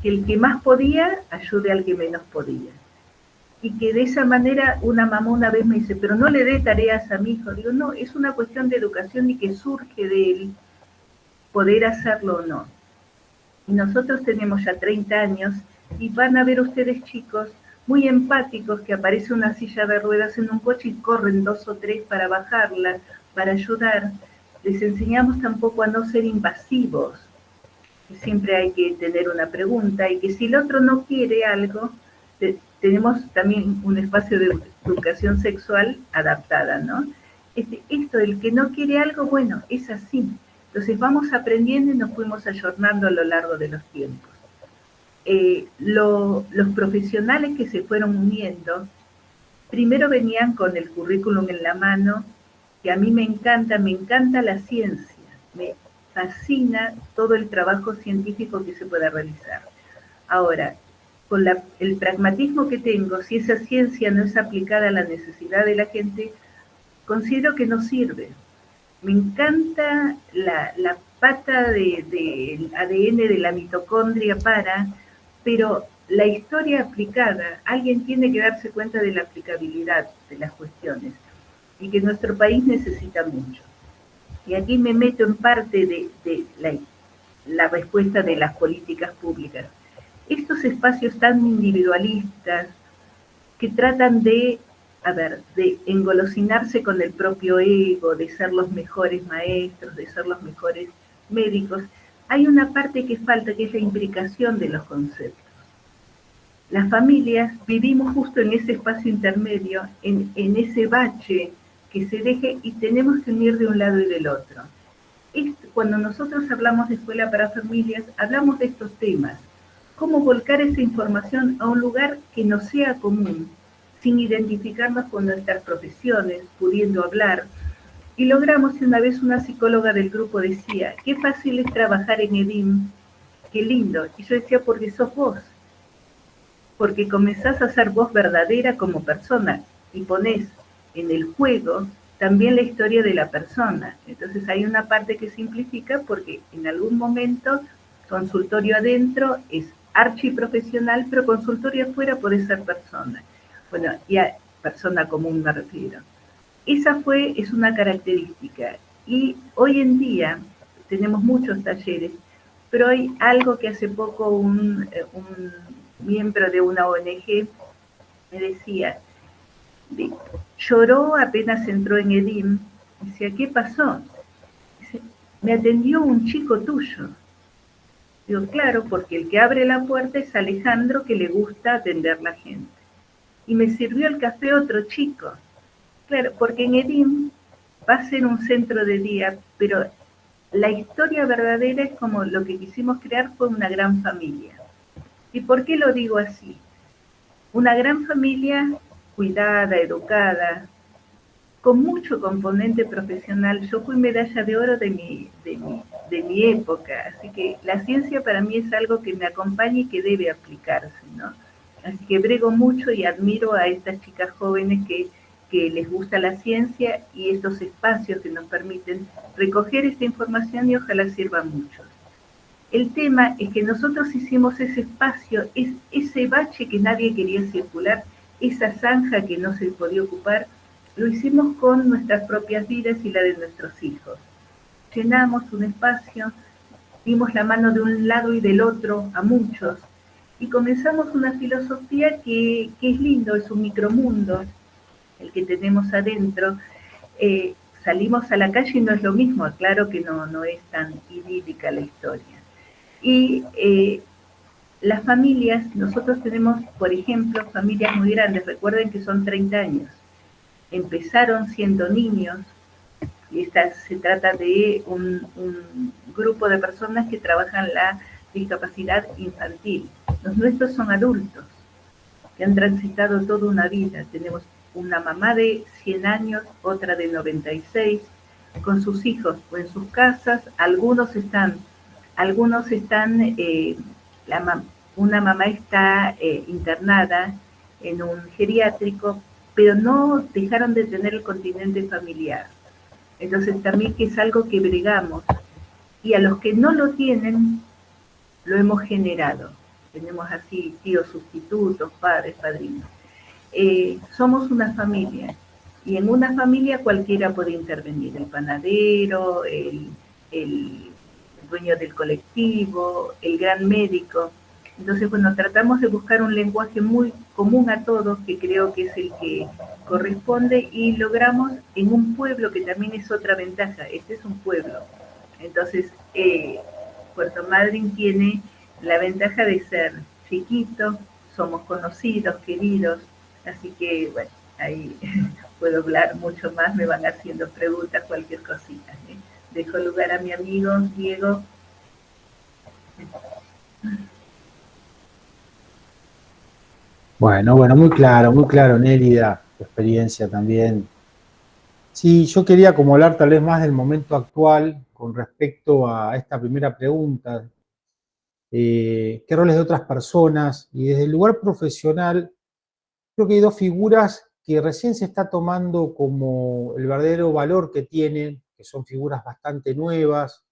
que el que más podía ayude al que menos podía. Y que de esa manera una mamá una vez me dice, pero no le dé tareas a mi hijo. Digo, no, es una cuestión de educación y que surge de él poder hacerlo o no. Y nosotros tenemos ya 30 años y van a ver ustedes, chicos, muy empáticos, que aparece una silla de ruedas en un coche y corren 2 o 3 para bajarla, para ayudar. Les enseñamos tampoco a no ser invasivos, que siempre hay que tener una pregunta y que si el otro no quiere algo, tenemos también un espacio de educación sexual adaptada, ¿no? Esto, el que no quiere algo, bueno, es así. Entonces vamos aprendiendo y nos fuimos ayornando a lo largo de los tiempos. Los profesionales que se fueron uniendo, primero venían con el currículum en la mano, que a mí me encanta la ciencia, me fascina todo el trabajo científico que se pueda realizar. Ahora, con el pragmatismo que tengo, si esa ciencia no es aplicada a la necesidad de la gente, considero que no sirve. Me encanta la pata del ADN de la mitocondria pero la historia aplicada, alguien tiene que darse cuenta de la aplicabilidad de las cuestiones y que nuestro país necesita mucho. Y aquí me meto en parte de la respuesta de las políticas públicas. Estos espacios tan individualistas que tratan de engolosinarse con el propio ego, de ser los mejores maestros, de ser los mejores médicos, hay una parte que falta, que es la imbricación de los conceptos. Las familias vivimos justo en ese espacio intermedio, en ese bache que se deje y tenemos que unir de un lado y del otro. Cuando nosotros hablamos de escuela para familias, hablamos de estos temas. Cómo volcar esa información a un lugar que no sea común, sin identificarnos con nuestras profesiones, pudiendo hablar. Y logramos, y una vez una psicóloga del grupo decía, qué fácil es trabajar en EDIM, qué lindo. Y yo decía, porque sos vos, porque comenzás a ser vos verdadera como persona y ponés en el juego también la historia de la persona. Entonces hay una parte que simplifica porque en algún momento consultorio adentro es archiprofesional, pero consultorio afuera puede ser persona. Bueno, y a persona común me refiero. Esa es una característica. Y hoy en día tenemos muchos talleres, pero hay algo que hace poco un miembro de una ONG me decía, lloró apenas entró en EDIM, decía, ¿qué pasó? Dice, me atendió un chico tuyo. Digo, claro, porque el que abre la puerta es Alejandro, que le gusta atender a la gente. Y me sirvió el café otro chico. Claro, porque en EDIM va a ser un centro de día, pero la historia verdadera es como lo que quisimos crear fue una gran familia. ¿Y por qué lo digo así? Una gran familia cuidada, educada, con mucho componente profesional. Yo fui medalla de oro de mi época, así que la ciencia para mí es algo que me acompaña y que debe aplicarse, ¿no? Así que brego mucho y admiro a estas chicas jóvenes que les gusta la ciencia y estos espacios que nos permiten recoger esta información y ojalá sirva mucho. El tema es que nosotros hicimos ese espacio, ese bache que nadie quería circular, esa zanja que no se podía ocupar, lo hicimos con nuestras propias vidas y la de nuestros hijos. Llenamos un espacio, dimos la mano de un lado y del otro a muchos, y comenzamos una filosofía que es lindo, es un micromundo, el que tenemos adentro. Salimos a la calle y no es lo mismo, claro que no es tan idílica la historia. Y las familias, nosotros tenemos, por ejemplo, familias muy grandes, recuerden que son 30 años. Empezaron siendo niños, y se trata de un grupo de personas que trabajan la discapacidad infantil. Los nuestros son adultos. que han transitado toda una vida. Tenemos una mamá de 100 años, otra de 96, con sus hijos o en sus casas. Una mamá está internada en un geriátrico, pero no dejaron de tener el continente familiar. Entonces también que es algo que bregamos. Y a los que no lo tienen, lo hemos generado. Tenemos así tíos sustitutos, padres, padrinos. Somos una familia. Y en una familia cualquiera puede intervenir. El panadero, el dueño del colectivo, el gran médico. Entonces, bueno, tratamos de buscar un lenguaje muy común a todos, que creo que es el que corresponde, y logramos en un pueblo, que también es otra ventaja. Este es un pueblo. Entonces, Puerto Madryn tiene la ventaja de ser chiquito, somos conocidos, queridos, así que, bueno, ahí puedo hablar mucho más, me van haciendo preguntas, cualquier cosita. Dejo lugar a mi amigo Diego. Bueno, muy claro, Nélida, tu experiencia también. Sí, yo quería como hablar tal vez más del momento actual con respecto a esta primera pregunta. ¿Qué roles de otras personas? Y desde el lugar profesional, creo que hay dos figuras que recién se está tomando como el verdadero valor que tienen, que son figuras bastante nuevas.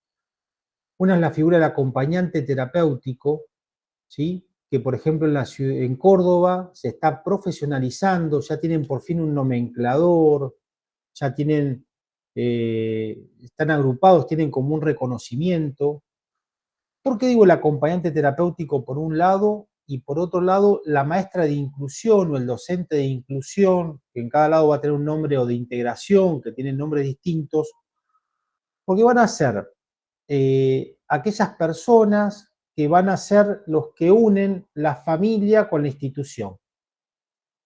Una es la figura del acompañante terapéutico, ¿sí? Que por ejemplo en Córdoba se está profesionalizando, ya tienen por fin un nomenclador, ya tienen, están agrupados, tienen como un reconocimiento. ¿Por qué digo el acompañante terapéutico por un lado y por otro lado la maestra de inclusión o el docente de inclusión, que en cada lado va a tener un nombre, o de integración, que tienen nombres distintos? Porque van a ser aquellas personas que van a ser los que unen la familia con la institución.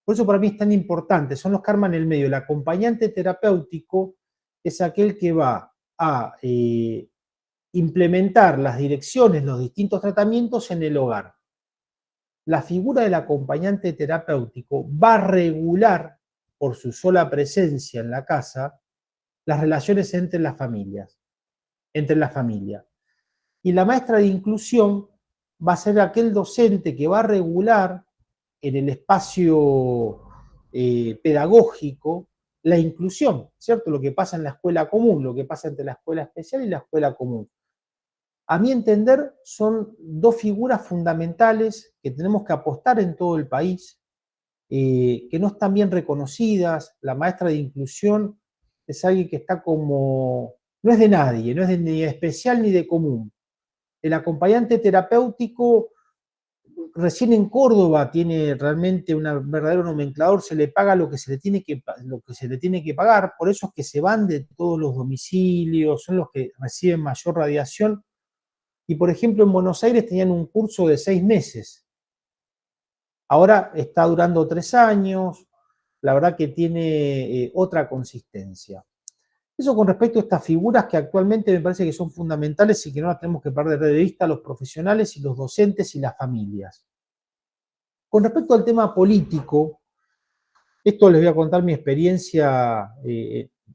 Por eso para mí es tan importante, son los que arman el medio. El acompañante terapéutico es aquel que va a implementar las direcciones, los distintos tratamientos en el hogar. La figura del acompañante terapéutico va a regular, por su sola presencia en la casa, las relaciones entre las familias, entre la familia. Y la maestra de inclusión va a ser aquel docente que va a regular en el espacio pedagógico la inclusión, ¿cierto? Lo que pasa en la escuela común, lo que pasa entre la escuela especial y la escuela común. A mi entender, son dos figuras fundamentales que tenemos que apostar en todo el país, que no están bien reconocidas. La maestra de inclusión es alguien que está como, no es de nadie, no es ni de especial ni de común. El acompañante terapéutico, recién en Córdoba tiene realmente un verdadero nomenclador, se le paga lo que se le tiene que pagar, por eso es que se van de todos los domicilios, son los que reciben mayor radiación. Y por ejemplo en Buenos Aires tenían un curso de 6 meses, ahora está durando 3 años, la verdad que tiene otra consistencia. Eso con respecto a estas figuras que actualmente me parece que son fundamentales y que no las tenemos que perder de vista, los profesionales y los docentes y las familias. Con respecto al tema político, esto les voy a contar mi experiencia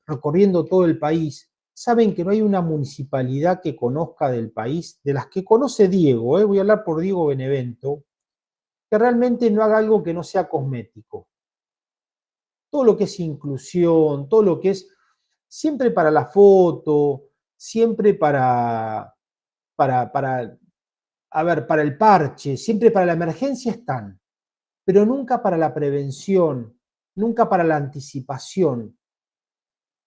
recorriendo todo el país. Saben que no hay una municipalidad que conozca del país, de las que conoce Diego, voy a hablar por Diego Benevento, que realmente no haga algo que no sea cosmético. Todo lo que es inclusión, todo lo que es siempre para la foto, siempre para el parche, siempre para la emergencia están, pero nunca para la prevención, nunca para la anticipación.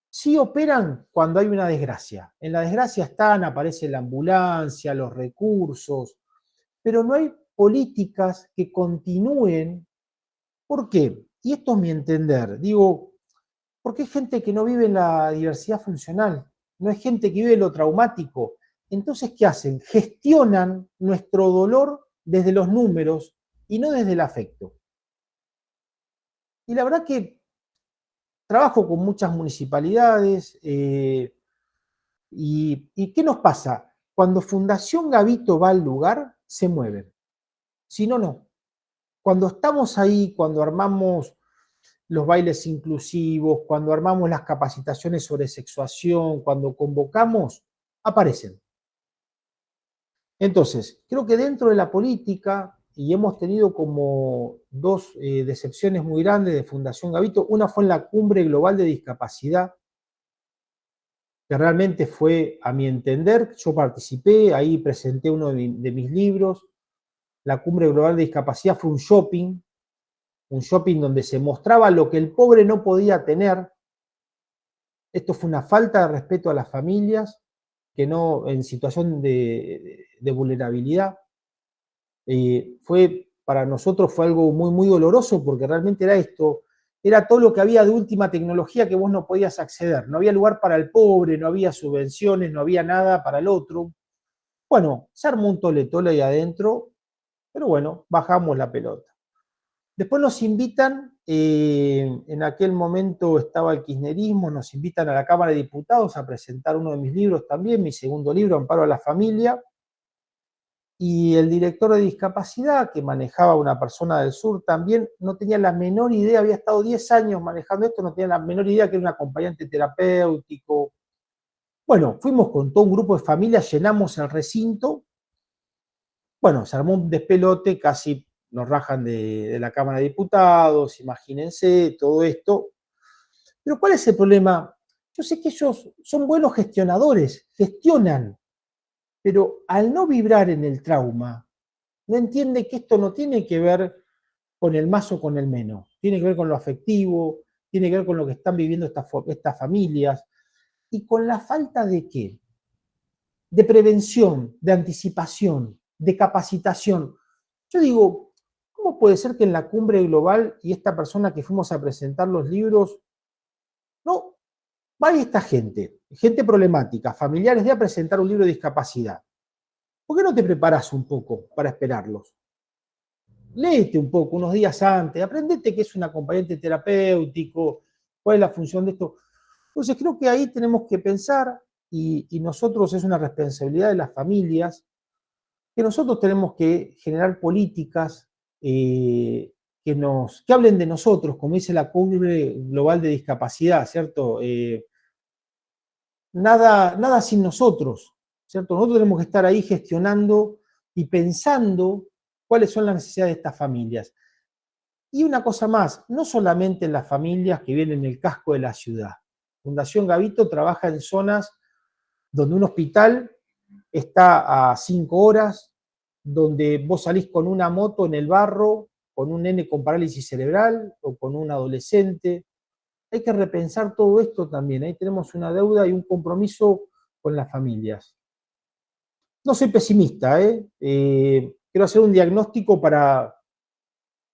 Sí operan cuando hay una desgracia. En la desgracia están, aparece la ambulancia, los recursos, pero no hay políticas que continúen. ¿Por qué? Y esto es mi entender. Digo, porque hay gente que no vive en la diversidad funcional, no es gente que vive lo traumático. Entonces, ¿qué hacen? Gestionan nuestro dolor desde los números y no desde el afecto. Y la verdad que trabajo con muchas municipalidades y ¿qué nos pasa? Cuando Fundación Gavito va al lugar, se mueven. Si no, no. cuando estamos ahí, cuando armamos los bailes inclusivos, cuando armamos las capacitaciones sobre sexuación, cuando convocamos, aparecen. Entonces, creo que dentro de la política, y hemos tenido como dos decepciones muy grandes de Fundación Gavito, una fue en la Cumbre Global de Discapacidad, que realmente fue, a mi entender, yo participé, ahí presenté uno de mis libros. La Cumbre Global de Discapacidad fue un shopping donde se mostraba lo que el pobre no podía tener. Esto fue una falta de respeto a las familias, que no, en situación de vulnerabilidad. Para nosotros fue algo muy, muy doloroso, porque realmente era esto, era todo lo que había de última tecnología que vos no podías acceder. No había lugar para el pobre, no había subvenciones, no había nada para el otro. Bueno, se armó un tole-tole ahí adentro, pero bueno, bajamos la pelota. Después nos invitan, en aquel momento estaba el kirchnerismo, nos invitan a la Cámara de Diputados a presentar uno de mis libros también, mi segundo libro, Amparo a la Familia, y el director de discapacidad, que manejaba una persona del sur también, no tenía la menor idea, había estado 10 años manejando esto, no tenía la menor idea que era un acompañante terapéutico. Bueno, fuimos con todo un grupo de familias, llenamos el recinto, bueno, se armó un despelote, casi nos rajan de la Cámara de Diputados, imagínense, todo esto. Pero ¿cuál es el problema? Yo sé que ellos son buenos gestionadores, gestionan, pero al no vibrar en el trauma, no entiende que esto no tiene que ver con el más o con el menos, tiene que ver con lo afectivo, tiene que ver con lo que están viviendo estas familias, y con la falta de ¿qué? De prevención, de anticipación, de capacitación. Yo digo, ¿cómo puede ser que en la cumbre global y esta persona que fuimos a presentar los libros, no, vaya esta gente problemática, familiares de a presentar un libro de discapacidad? ¿Por qué no te preparas un poco para esperarlos? Léete un poco unos días antes, aprendete qué es un acompañante terapéutico, cuál es la función de esto. Entonces creo que ahí tenemos que pensar, y nosotros es una responsabilidad de las familias, que nosotros tenemos que generar políticas que hablen de nosotros, como dice la Cumbre Global de Discapacidad, ¿cierto? Nada sin nosotros, ¿cierto? Nosotros tenemos que estar ahí gestionando y pensando cuáles son las necesidades de estas familias. Y una cosa más, no solamente en las familias que viven en el casco de la ciudad. Fundación Gavito trabaja en zonas donde un hospital está a 5 horas, donde vos salís con una moto en el barro, con un nene con parálisis cerebral o con un adolescente. Hay que repensar todo esto también. Ahí tenemos una deuda y un compromiso con las familias. No soy pesimista, quiero hacer un diagnóstico para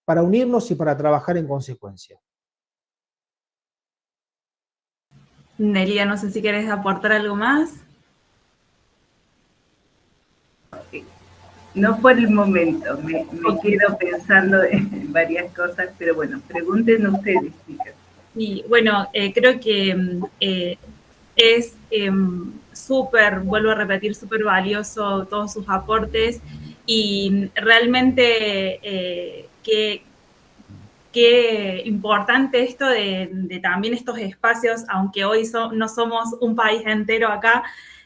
unirnos y para trabajar en consecuencia. Nelia, no sé si querés aportar algo más. No por el momento, me quedo pensando en varias cosas, pero bueno, pregunten ustedes, chicas. Y bueno, creo que es súper, vuelvo a repetir, súper valioso todos sus aportes y realmente qué importante esto de también estos espacios, aunque hoy no somos un país entero acá.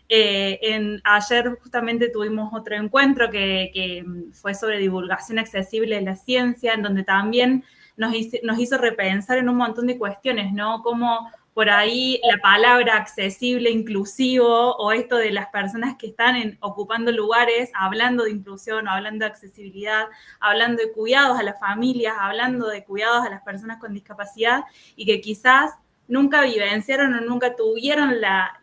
Ayer justamente tuvimos otro encuentro que fue sobre divulgación accesible de la ciencia, en donde también nos hizo repensar en un montón de cuestiones, ¿no? Como por ahí la palabra accesible, inclusivo, o esto de las personas que están ocupando lugares, hablando de inclusión, hablando de accesibilidad, hablando de cuidados a las familias, hablando de cuidados a las personas con discapacidad, y que quizás nunca vivenciaron o nunca tuvieron la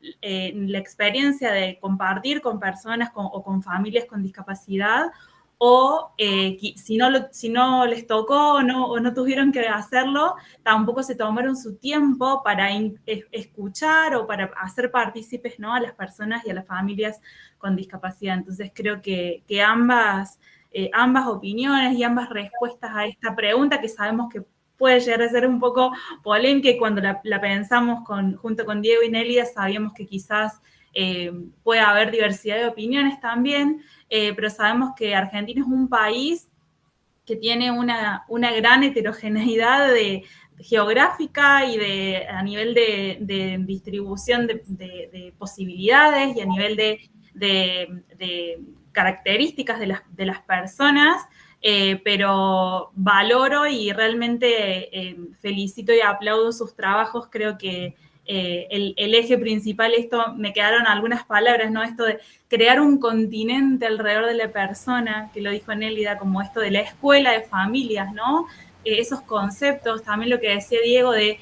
experiencia de compartir con personas o con familias con discapacidad, o si no les tocó o no tuvieron que hacerlo, tampoco se tomaron su tiempo para escuchar o para hacer partícipes, ¿no?, a las personas y a las familias con discapacidad. Entonces creo que ambas opiniones y ambas respuestas a esta pregunta, que sabemos que puede llegar a ser un poco polémica, y cuando la pensamos junto con Diego y Nelia sabíamos que quizás puede haber diversidad de opiniones también, pero sabemos que Argentina es un país que tiene una gran heterogeneidad geográfica y a nivel de distribución de posibilidades y a nivel de características de las personas, pero valoro y realmente felicito y aplaudo sus trabajos. Creo que el eje principal, esto me quedaron algunas palabras, ¿no? Esto de crear un continente alrededor de la persona, que lo dijo Nélida, como esto de la escuela de familias, ¿no? Esos conceptos, también lo que decía Diego de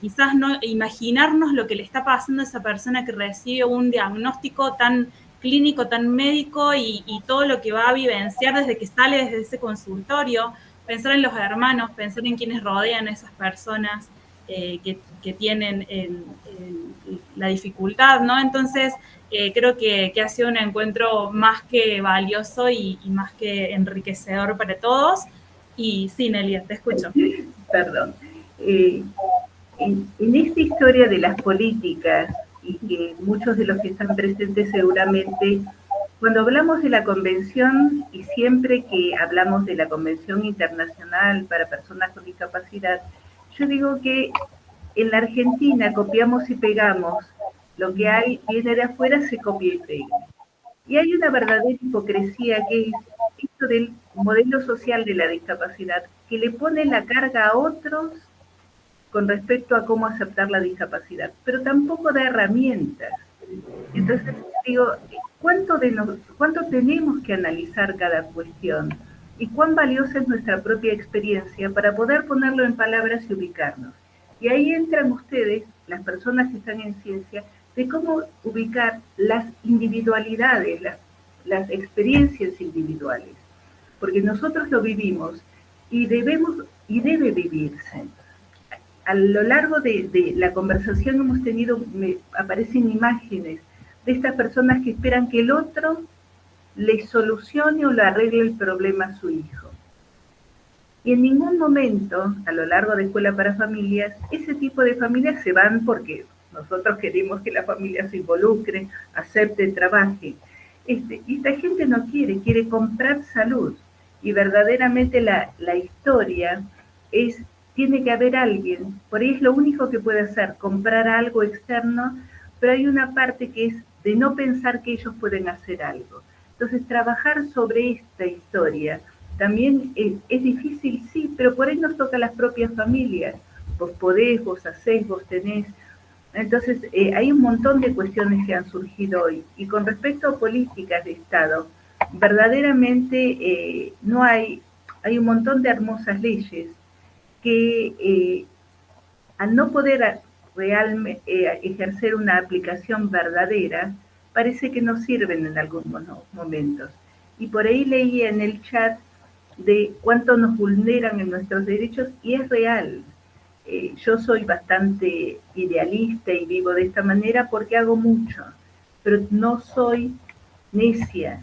quizás no imaginarnos lo que le está pasando a esa persona que recibe un diagnóstico tan clínico, tan médico y todo lo que va a vivenciar desde que sale desde ese consultorio, pensar en los hermanos, pensar en quienes rodean a esas personas que tienen la dificultad, ¿no? Entonces, creo que ha sido un encuentro más que valioso y más que enriquecedor para todos. Y sí, Nelia, te escucho. Perdón. En esta historia de las políticas, y que muchos de los que están presentes seguramente, cuando hablamos de la convención, y siempre que hablamos de la Convención Internacional para Personas con Discapacidad, yo digo que en la Argentina copiamos y pegamos, lo que hay viene de afuera, se copia y pega. Y hay una verdadera hipocresía que es esto del modelo social de la discapacidad, que le pone la carga a otros con respecto a cómo aceptar la discapacidad, pero tampoco da herramientas. Entonces, digo, ¿cuánto tenemos que analizar cada cuestión? Y cuán valiosa es nuestra propia experiencia para poder ponerlo en palabras y ubicarnos. Y ahí entran ustedes, las personas que están en ciencia, de cómo ubicar las individualidades, las experiencias individuales. Porque nosotros lo vivimos y debe vivirse. A lo largo de la conversación hemos tenido, me aparecen imágenes de estas personas que esperan que el otro le solucione o le arregle el problema a su hijo. Y en ningún momento, a lo largo de Escuela para Familias, ese tipo de familias se van porque nosotros queremos que la familia se involucre, acepte, trabaje. Esta gente no quiere comprar salud. Y verdaderamente la historia tiene que haber alguien, por ahí es lo único que puede hacer, comprar algo externo, pero hay una parte que es de no pensar que ellos pueden hacer algo. Entonces, trabajar sobre esta historia también es difícil, sí, pero por ahí nos toca a las propias familias. Vos podés, vos hacés, vos tenés. Entonces, hay un montón de cuestiones que han surgido hoy. Y con respecto a políticas de Estado, verdaderamente no hay un montón de hermosas leyes que al no poder realmente ejercer una aplicación verdadera, parece que no sirven en algunos momentos. Y por ahí leía en el chat de cuánto nos vulneran en nuestros derechos, y es real. Yo soy bastante idealista y vivo de esta manera porque hago mucho, pero no soy necia.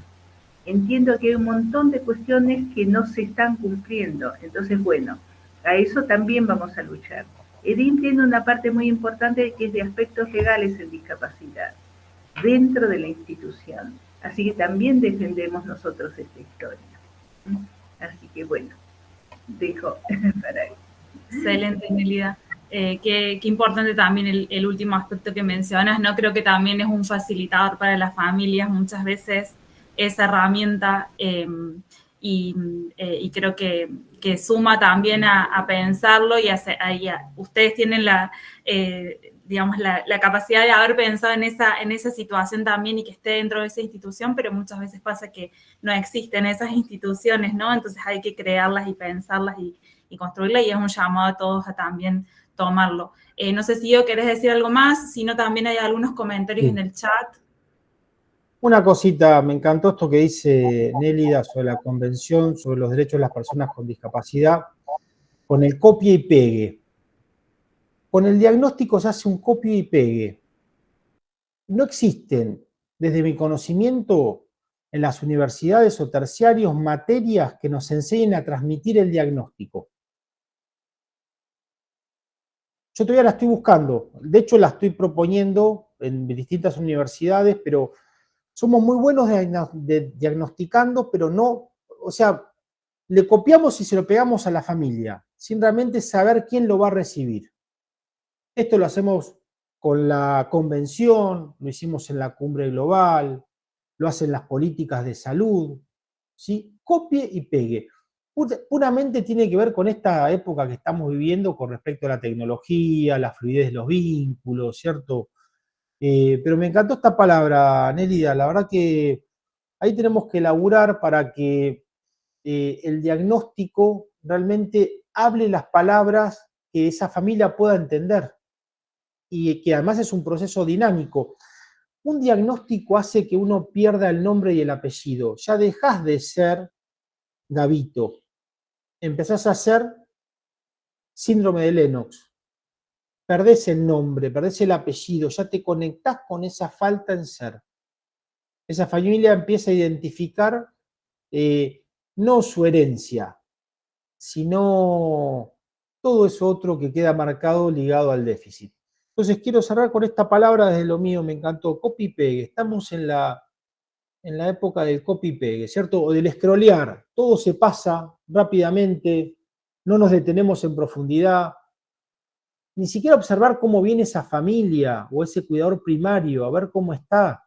Entiendo que hay un montón de cuestiones que no se están cumpliendo. Entonces, bueno, a eso también vamos a luchar. EDIM tiene una parte muy importante que es de aspectos legales en discapacidad, dentro de la institución. Así que también defendemos nosotros esta historia. Así que bueno, dejo para ahí. Excelente, Nelida. Qué importante también el último aspecto que mencionas, ¿no? Creo que también es un facilitador para las familias muchas veces esa herramienta y creo que suma también a pensarlo y ustedes tienen digamos, la capacidad de haber pensado en esa situación también y que esté dentro de esa institución, pero muchas veces pasa que no existen esas instituciones, ¿no? Entonces hay que crearlas y pensarlas y construirlas, y es un llamado a todos a también tomarlo. No sé si yo querés decir algo más, si no también hay algunos comentarios en el chat. Una cosita, me encantó esto que dice Nélida sobre la Convención sobre los Derechos de las Personas con Discapacidad, con el copia y pegue. Con el diagnóstico se hace un copia y pegue. No existen, desde mi conocimiento, en las universidades o terciarios, materias que nos enseñen a transmitir el diagnóstico. Yo todavía la estoy buscando, de hecho la estoy proponiendo en distintas universidades, pero somos muy buenos diagnosticando, pero no, o sea, le copiamos y se lo pegamos a la familia, sin realmente saber quién lo va a recibir. Esto lo hacemos con la convención, lo hicimos en la cumbre global, lo hacen las políticas de salud, ¿sí? Copie y pegue. Puramente tiene que ver con esta época que estamos viviendo con respecto a la tecnología, la fluidez de los vínculos, ¿cierto? Pero me encantó esta palabra, Nélida, la verdad que ahí tenemos que elaborar para que el diagnóstico realmente hable las palabras que esa familia pueda entender y que además es un proceso dinámico. Un diagnóstico hace que uno pierda el nombre y el apellido. Ya dejás de ser Gabito, empezás a ser síndrome de Lennox. Perdés el nombre, perdés el apellido, ya te conectás con esa falta en ser. Esa familia empieza a identificar no su herencia, sino todo eso otro que queda marcado ligado al déficit. Entonces quiero cerrar con esta palabra desde lo mío, me encantó, copy-pegue. Estamos en la época del copy-pegue, ¿cierto? O del scrollear. Todo se pasa rápidamente, no nos detenemos en profundidad, ni siquiera observar cómo viene esa familia o ese cuidador primario, a ver cómo está,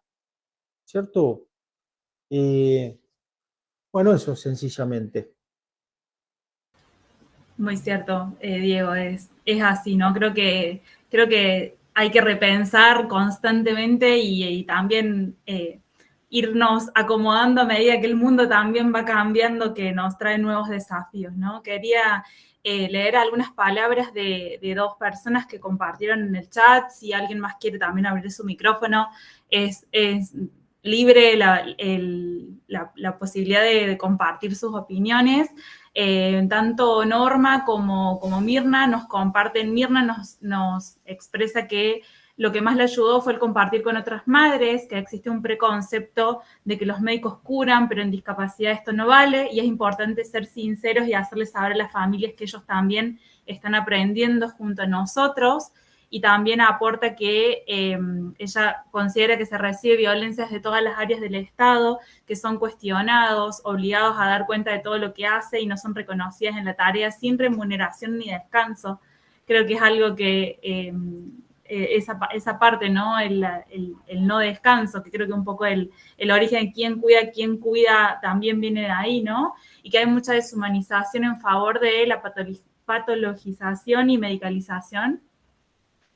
¿cierto? Bueno, eso sencillamente. Muy cierto, Diego, es así, ¿no? Creo que hay que repensar constantemente y también irnos acomodando a medida que el mundo también va cambiando, que nos trae nuevos desafíos, ¿no? Quería leer algunas palabras de dos personas que compartieron en el chat. Si alguien más quiere también abrir su micrófono, es libre la posibilidad de compartir sus opiniones. Tanto Norma como Mirna nos comparten. Mirna nos expresa que lo que más le ayudó fue el compartir con otras madres, que existe un preconcepto de que los médicos curan, pero en discapacidad esto no vale, y es importante ser sinceros y hacerles saber a las familias que ellos también están aprendiendo junto a nosotros. Y también aporta que ella considera que se recibe violencias de todas las áreas del Estado, que son cuestionados, obligados a dar cuenta de todo lo que hace y no son reconocidas en la tarea sin remuneración ni descanso. Creo que es algo que esa parte, ¿no? El no descanso, que creo que un poco el origen de quién cuida también viene de ahí, ¿no? Y que hay mucha deshumanización en favor de la patologización y medicalización.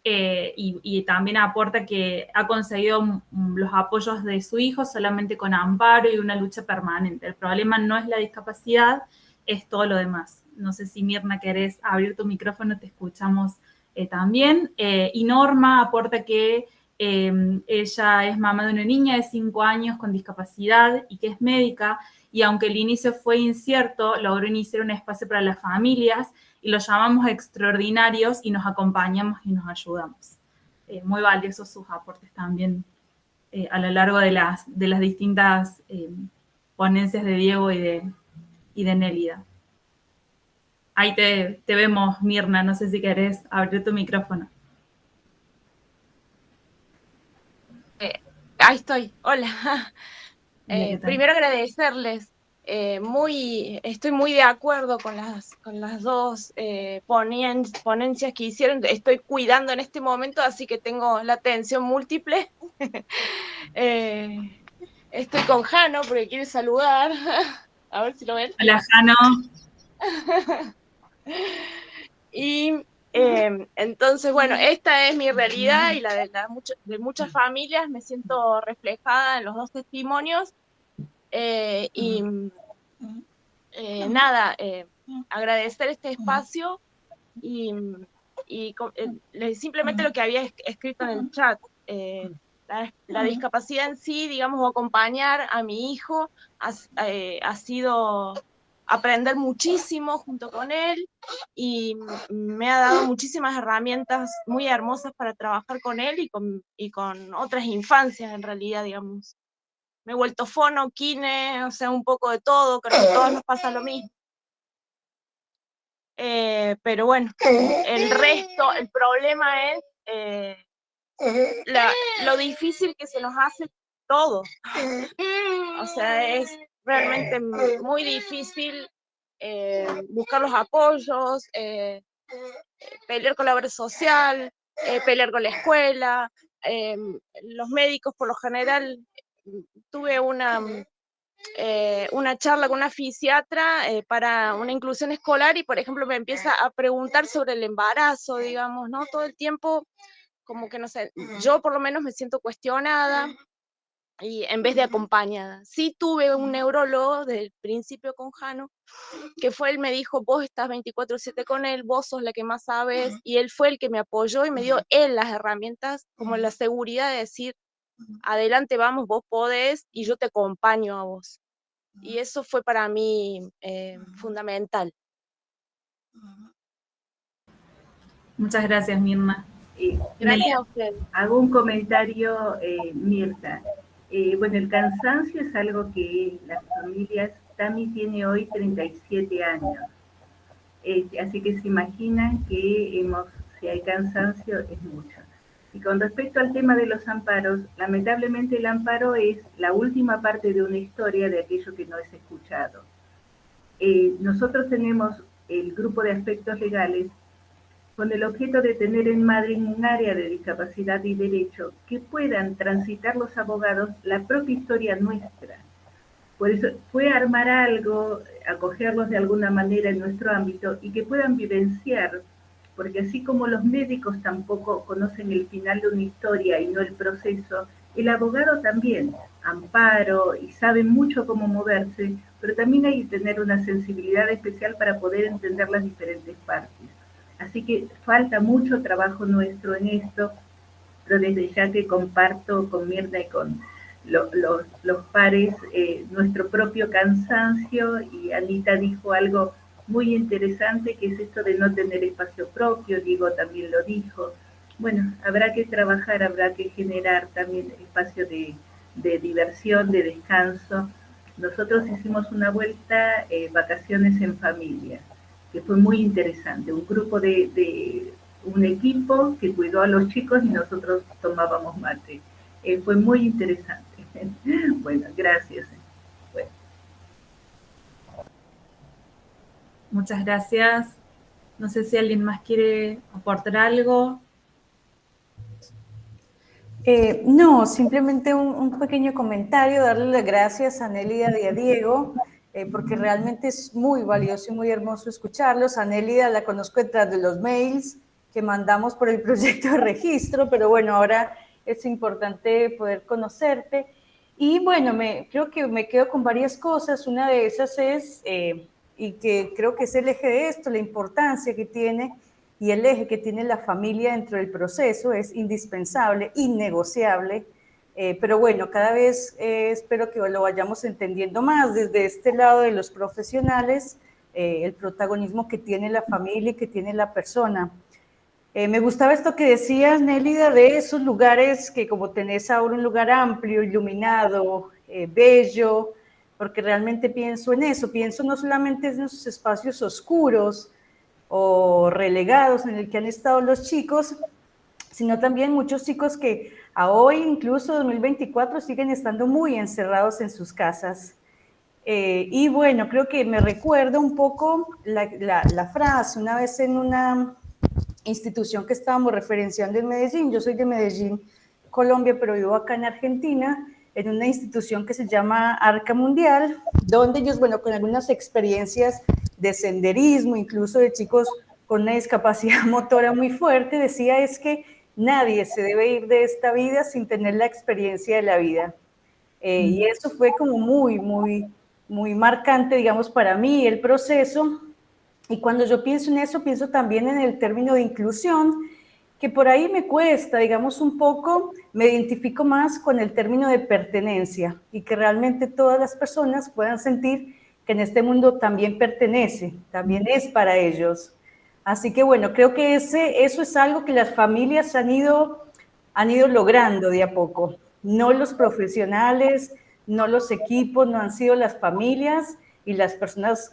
Y también aporta que ha conseguido los apoyos de su hijo solamente con amparo y una lucha permanente. El problema no es la discapacidad, es todo lo demás. No sé si Mirna querés abrir tu micrófono, te escuchamos también. Y Norma aporta que ella es mamá de una niña de 5 años con discapacidad y que es médica, y aunque el inicio fue incierto, logró iniciar un espacio para las familias y los llamamos extraordinarios y nos acompañamos y nos ayudamos. Muy valiosos sus aportes también a lo largo de las distintas ponencias de Diego y de Nélida. Ahí te vemos, Mirna, no sé si querés abrir tu micrófono. Ahí estoy, hola. Primero agradecerles. Estoy muy de acuerdo con las dos ponencias que hicieron. Estoy cuidando en este momento, así que tengo la atención múltiple. Estoy con Jano porque quiere saludar. A ver si lo ven. Hola, Jano. Y entonces, bueno, esta es mi realidad y la de muchas familias. Me siento reflejada en los dos testimonios. Agradecer este espacio y simplemente lo que había escrito en el chat. La discapacidad en sí, digamos, o acompañar a mi hijo ha sido aprender muchísimo junto con él y me ha dado muchísimas herramientas muy hermosas para trabajar con él y con otras infancias en realidad, digamos. Me he vuelto fono, kine, o sea, un poco de todo, creo que a todos nos pasa lo mismo. Pero bueno, el resto, el problema es lo difícil que se nos hace todo. O sea, es realmente muy difícil buscar los apoyos, pelear con la obra social, pelear con la escuela, los médicos por lo general. Tuve una charla con una fisiatra para una inclusión escolar y, por ejemplo, me empieza a preguntar sobre el embarazo, digamos, ¿no? Todo el tiempo, como que, no sé, yo por lo menos me siento cuestionada y en vez de acompañada. Sí tuve un neurólogo desde el principio con Jano, que fue él me dijo, vos estás 24/7 con él, vos sos la que más sabes, y él fue el que me apoyó y me dio él las herramientas, como la seguridad de decir, adelante vamos, vos podés, y yo te acompaño a vos. Y eso fue para mí fundamental. Muchas gracias, Mirna. Gracias a usted. Hago un comentario, Mirta. Bueno, el cansancio es algo que las familias, Tami tiene hoy 37 años, así que se imaginan que si hay cansancio es mucho. Y con respecto al tema de los amparos, lamentablemente el amparo es la última parte de una historia de aquello que no es escuchado. Nosotros tenemos el grupo de aspectos legales con el objeto de tener en Madrid un área de discapacidad y derecho que puedan transitar los abogados la propia historia nuestra. Por eso fue armar algo, acogerlos de alguna manera en nuestro ámbito y que puedan vivenciar, porque así como los médicos tampoco conocen el final de una historia y no el proceso, el abogado también, amparo, y sabe mucho cómo moverse, pero también hay que tener una sensibilidad especial para poder entender las diferentes partes. Así que falta mucho trabajo nuestro en esto, pero desde ya que comparto con Mirna y con los pares nuestro propio cansancio, y Anita dijo algo muy interesante, que es esto de no tener espacio propio, Diego también lo dijo. Bueno, habrá que trabajar, habrá que generar también espacio de diversión, de descanso. Nosotros hicimos una vuelta, vacaciones en familia, que fue muy interesante, un grupo un equipo que cuidó a los chicos y nosotros tomábamos mate. Fue muy interesante. Bueno, gracias. Bueno. Muchas gracias. No sé si alguien más quiere aportar algo. No, simplemente un pequeño comentario, darle las gracias a Nélida y a Diego, porque realmente es muy valioso y muy hermoso escucharlos. A Nélida la conozco detrás de los mails que mandamos por el proyecto de registro, pero bueno, ahora es importante poder conocerte. Y bueno, creo que me quedo con varias cosas. Una de esas es, y que creo que es el eje de esto, la importancia que tiene y el eje que tiene la familia dentro del proceso, es indispensable, innegociable, pero bueno, cada vez espero que lo vayamos entendiendo más desde este lado de los profesionales, el protagonismo que tiene la familia y que tiene la persona. Me gustaba esto que decías, Nélida, de esos lugares que como tenés ahora un lugar amplio, iluminado, bello, porque realmente pienso en eso, pienso no solamente en esos espacios oscuros o relegados en el que han estado los chicos, sino también muchos chicos que a hoy, incluso 2024, siguen estando muy encerrados en sus casas. Y bueno, creo que me recuerda un poco la frase, una vez en una institución que estábamos referenciando en Medellín, yo soy de Medellín, Colombia, pero vivo acá en Argentina, en una institución que se llama Arca Mundial, donde ellos, bueno, con algunas experiencias de senderismo, incluso de chicos con una discapacidad motora muy fuerte, decía es que nadie se debe ir de esta vida sin tener la experiencia de la vida. Y eso fue como muy marcante, digamos, para mí el proceso. Y cuando yo pienso en eso, pienso también en el término de inclusión, que por ahí me cuesta, digamos, un poco, me identifico más con el término de pertenencia y que realmente todas las personas puedan sentir que en este mundo también pertenece, también es para ellos. Así que bueno, creo que eso es algo que las familias han ido logrando de a poco. No los profesionales, no los equipos, no han sido las familias y las personas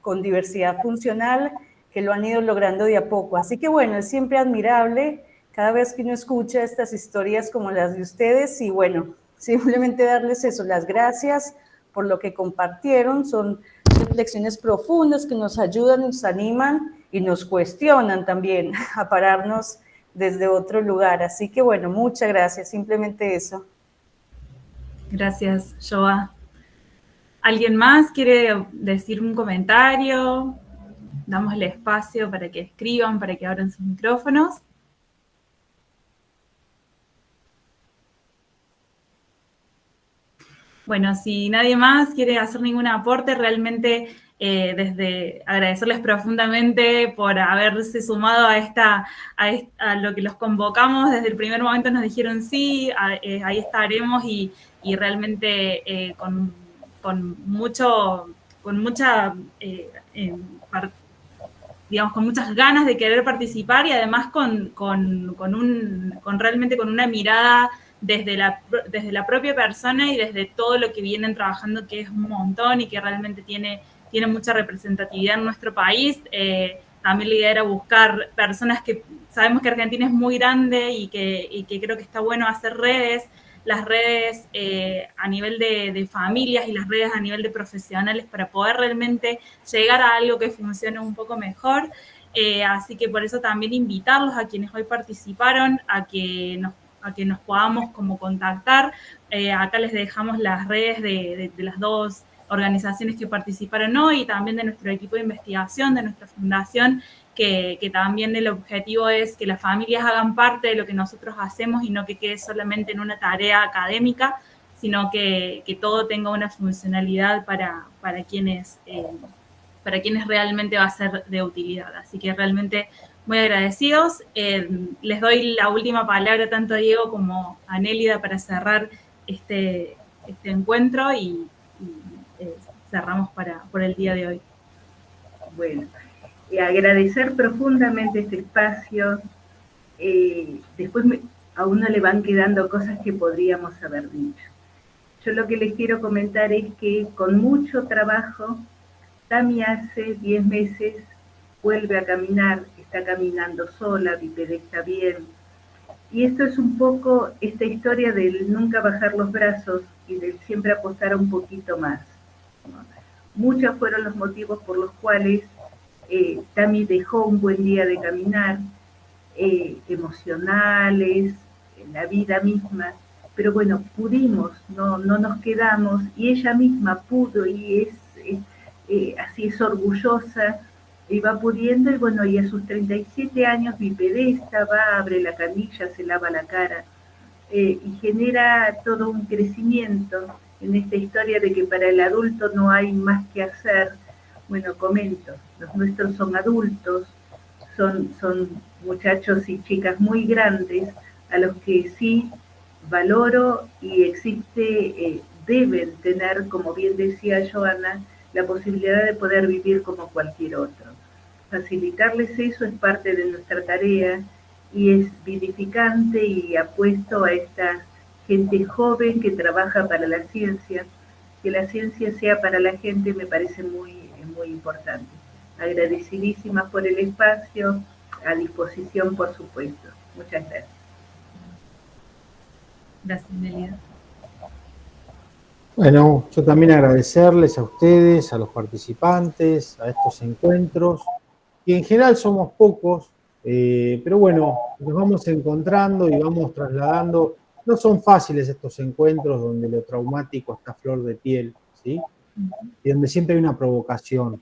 con diversidad funcional que lo han ido logrando de a poco. Así que bueno, es siempre admirable cada vez que uno escucha estas historias como las de ustedes y bueno, simplemente darles eso, las gracias por lo que compartieron, son reflexiones profundas que nos ayudan, nos animan y nos cuestionan también a pararnos desde otro lugar. Así que bueno, muchas gracias, simplemente eso. Gracias, Joa. ¿Alguien más quiere decir un comentario? Damos el espacio para que escriban, para que abran sus micrófonos. Bueno, si nadie más quiere hacer ningún aporte, realmente desde agradecerles profundamente por haberse sumado a lo que los convocamos. Desde el primer momento nos dijeron sí, ahí estaremos y realmente con muchas ganas de querer participar y además realmente con una mirada desde la propia persona y desde todo lo que vienen trabajando, que es un montón y que realmente tiene mucha representatividad en nuestro país. También la idea era buscar personas que sabemos que Argentina es muy grande y que creo que está bueno hacer redes, las redes a nivel de familias y las redes a nivel de profesionales para poder realmente llegar a algo que funcione un poco mejor. Así que por eso también invitarlos a quienes hoy participaron a que nos podamos como contactar. Acá les dejamos las redes de las dos organizaciones que participaron hoy y también de nuestro equipo de investigación, de nuestra fundación, que también el objetivo es que las familias hagan parte de lo que nosotros hacemos y no que quede solamente en una tarea académica, sino que todo tenga una funcionalidad para quienes realmente va a ser de utilidad. Así que realmente muy agradecidos. Les doy la última palabra tanto a Diego como a Nélida para cerrar este encuentro y cerramos por el día de hoy. Bueno, agradecer profundamente este espacio. Después a uno le van quedando cosas que podríamos haber dicho. Yo lo que les quiero comentar es que con mucho trabajo, Tami hace 10 meses vuelve a caminar, está caminando sola, bipedesta bien. Y esto es un poco esta historia del nunca bajar los brazos y del siempre apostar un poquito más. Muchos fueron los motivos por los cuales Tami dejó un buen día de caminar, emocionales, en la vida misma, pero bueno, pudimos, no nos quedamos, y ella misma pudo, y así es orgullosa, y va pudiendo, y bueno, y a sus 37 años bipedesta, abre la canilla, se lava la cara, y genera todo un crecimiento en esta historia de que para el adulto no hay más que hacer. Bueno, comento, los nuestros son adultos, son muchachos y chicas muy grandes, a los que sí valoro y existe, deben tener, como bien decía Joana, la posibilidad de poder vivir como cualquier otro. Facilitarles eso es parte de nuestra tarea y es vivificante y apuesto a esta gente joven que trabaja para la ciencia. Que la ciencia sea para la gente me parece muy importante. Agradecidísima por el espacio, a disposición por supuesto. Muchas gracias. Gracias, Nélida. Bueno, yo también agradecerles a ustedes, a los participantes, a estos encuentros, que en general somos pocos, pero bueno, nos vamos encontrando y vamos trasladando. No son fáciles estos encuentros donde lo traumático está a flor de piel, ¿sí? Y donde siempre hay una provocación.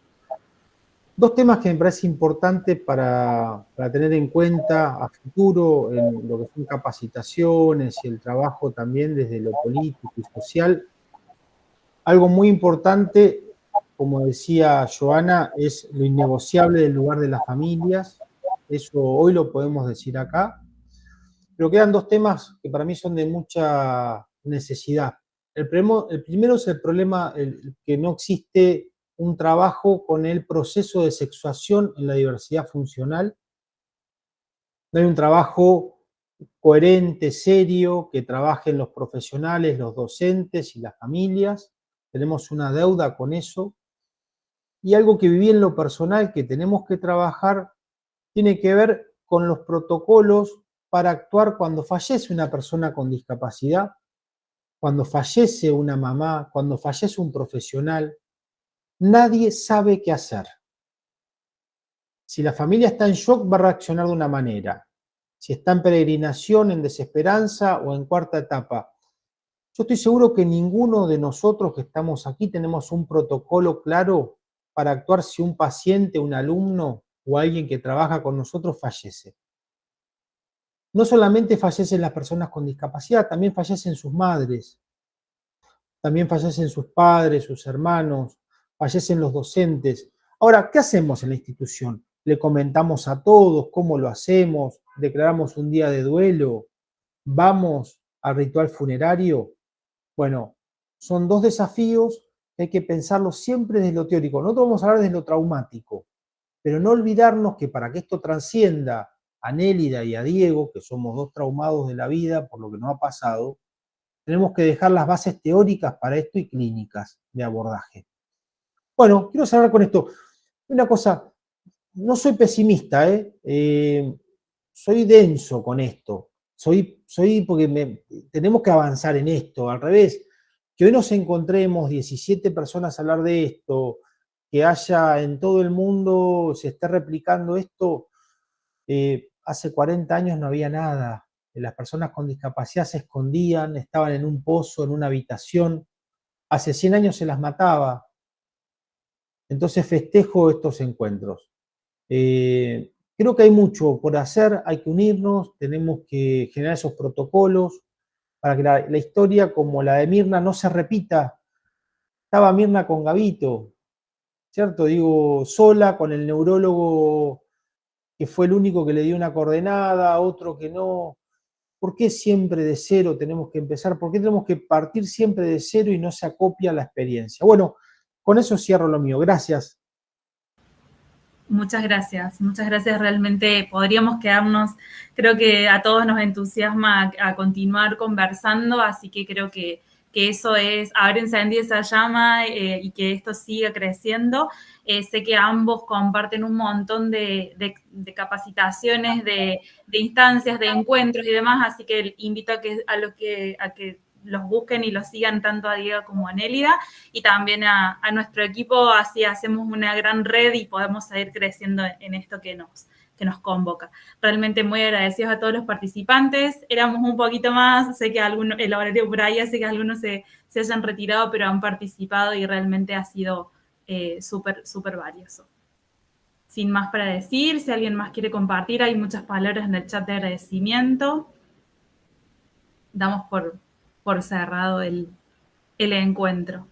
Dos temas que me parece importante para tener en cuenta a futuro en lo que son capacitaciones y el trabajo también desde lo político y social. Algo muy importante, como decía Joana, es lo innegociable del lugar de las familias. Eso hoy lo podemos decir acá. Pero quedan dos temas que para mí son de mucha necesidad. El primero es el problema que no existe un trabajo con el proceso de sexuación en la diversidad funcional. No hay un trabajo coherente, serio, que trabajen los profesionales, los docentes y las familias. Tenemos una deuda con eso. Y algo que viví en lo personal que tenemos que trabajar tiene que ver con los protocolos para actuar cuando fallece una persona con discapacidad, cuando fallece una mamá, cuando fallece un profesional. nadie sabe qué hacer. Si la familia está en shock, va a reaccionar de una manera. Si está en peregrinación, en desesperanza o en cuarta etapa. Yo estoy seguro que ninguno de nosotros que estamos aquí tenemos un protocolo claro para actuar si un paciente, un alumno o alguien que trabaja con nosotros fallece. No solamente fallecen las personas con discapacidad, también fallecen sus madres, también fallecen sus padres, sus hermanos, fallecen los docentes. Ahora, ¿qué hacemos en la institución? ¿Le comentamos a todos cómo lo hacemos? ¿Declaramos un día de duelo? ¿Vamos al ritual funerario? Bueno, son dos desafíos que hay que pensarlo siempre desde lo teórico. Nosotros vamos a hablar desde lo traumático, pero no olvidarnos que para que esto trascienda a Nélida y a Diego, que somos dos traumados de la vida por lo que nos ha pasado, tenemos que dejar las bases teóricas para esto y clínicas de abordaje. Bueno, quiero cerrar con esto. Una cosa, no soy pesimista, soy denso con esto. Soy porque tenemos que avanzar en esto, al revés. Que hoy nos encontremos 17 personas a hablar de esto, que haya en todo el mundo, se esté replicando esto, hace 40 años no había nada. Las personas con discapacidad se escondían, estaban en un pozo, en una habitación. Hace 100 años se las mataba. Entonces festejo estos encuentros. Creo que hay mucho por hacer, hay que unirnos, tenemos que generar esos protocolos para que la historia como la de Mirna no se repita. Estaba Mirna con Gabito, ¿cierto? Digo, sola con el neurólogo que fue el único que le dio una coordenada, otro que no. ¿Por qué siempre de cero tenemos que empezar? ¿Por qué tenemos que partir siempre de cero y no se acopia la experiencia? Bueno, con eso cierro lo mío. Gracias. Muchas gracias. Realmente podríamos quedarnos, creo que a todos nos entusiasma a continuar conversando, así que creo que eso es haber encendido esa llama y que esto siga creciendo. Sé que ambos comparten un montón de capacitaciones, de instancias, de encuentros y demás, así que invito a que los busquen y los sigan tanto a Diego como a Nélida, y también a nuestro equipo, así hacemos una gran red y podemos seguir creciendo en esto que nos convoca. Realmente muy agradecidos a todos los participantes. Éramos un poquito más, sé que algunos, el horario por ahí hace que algunos se hayan retirado, pero han participado y realmente ha sido súper valioso. Sin más para decir, si alguien más quiere compartir, hay muchas palabras en el chat de agradecimiento. Damos por cerrado el encuentro.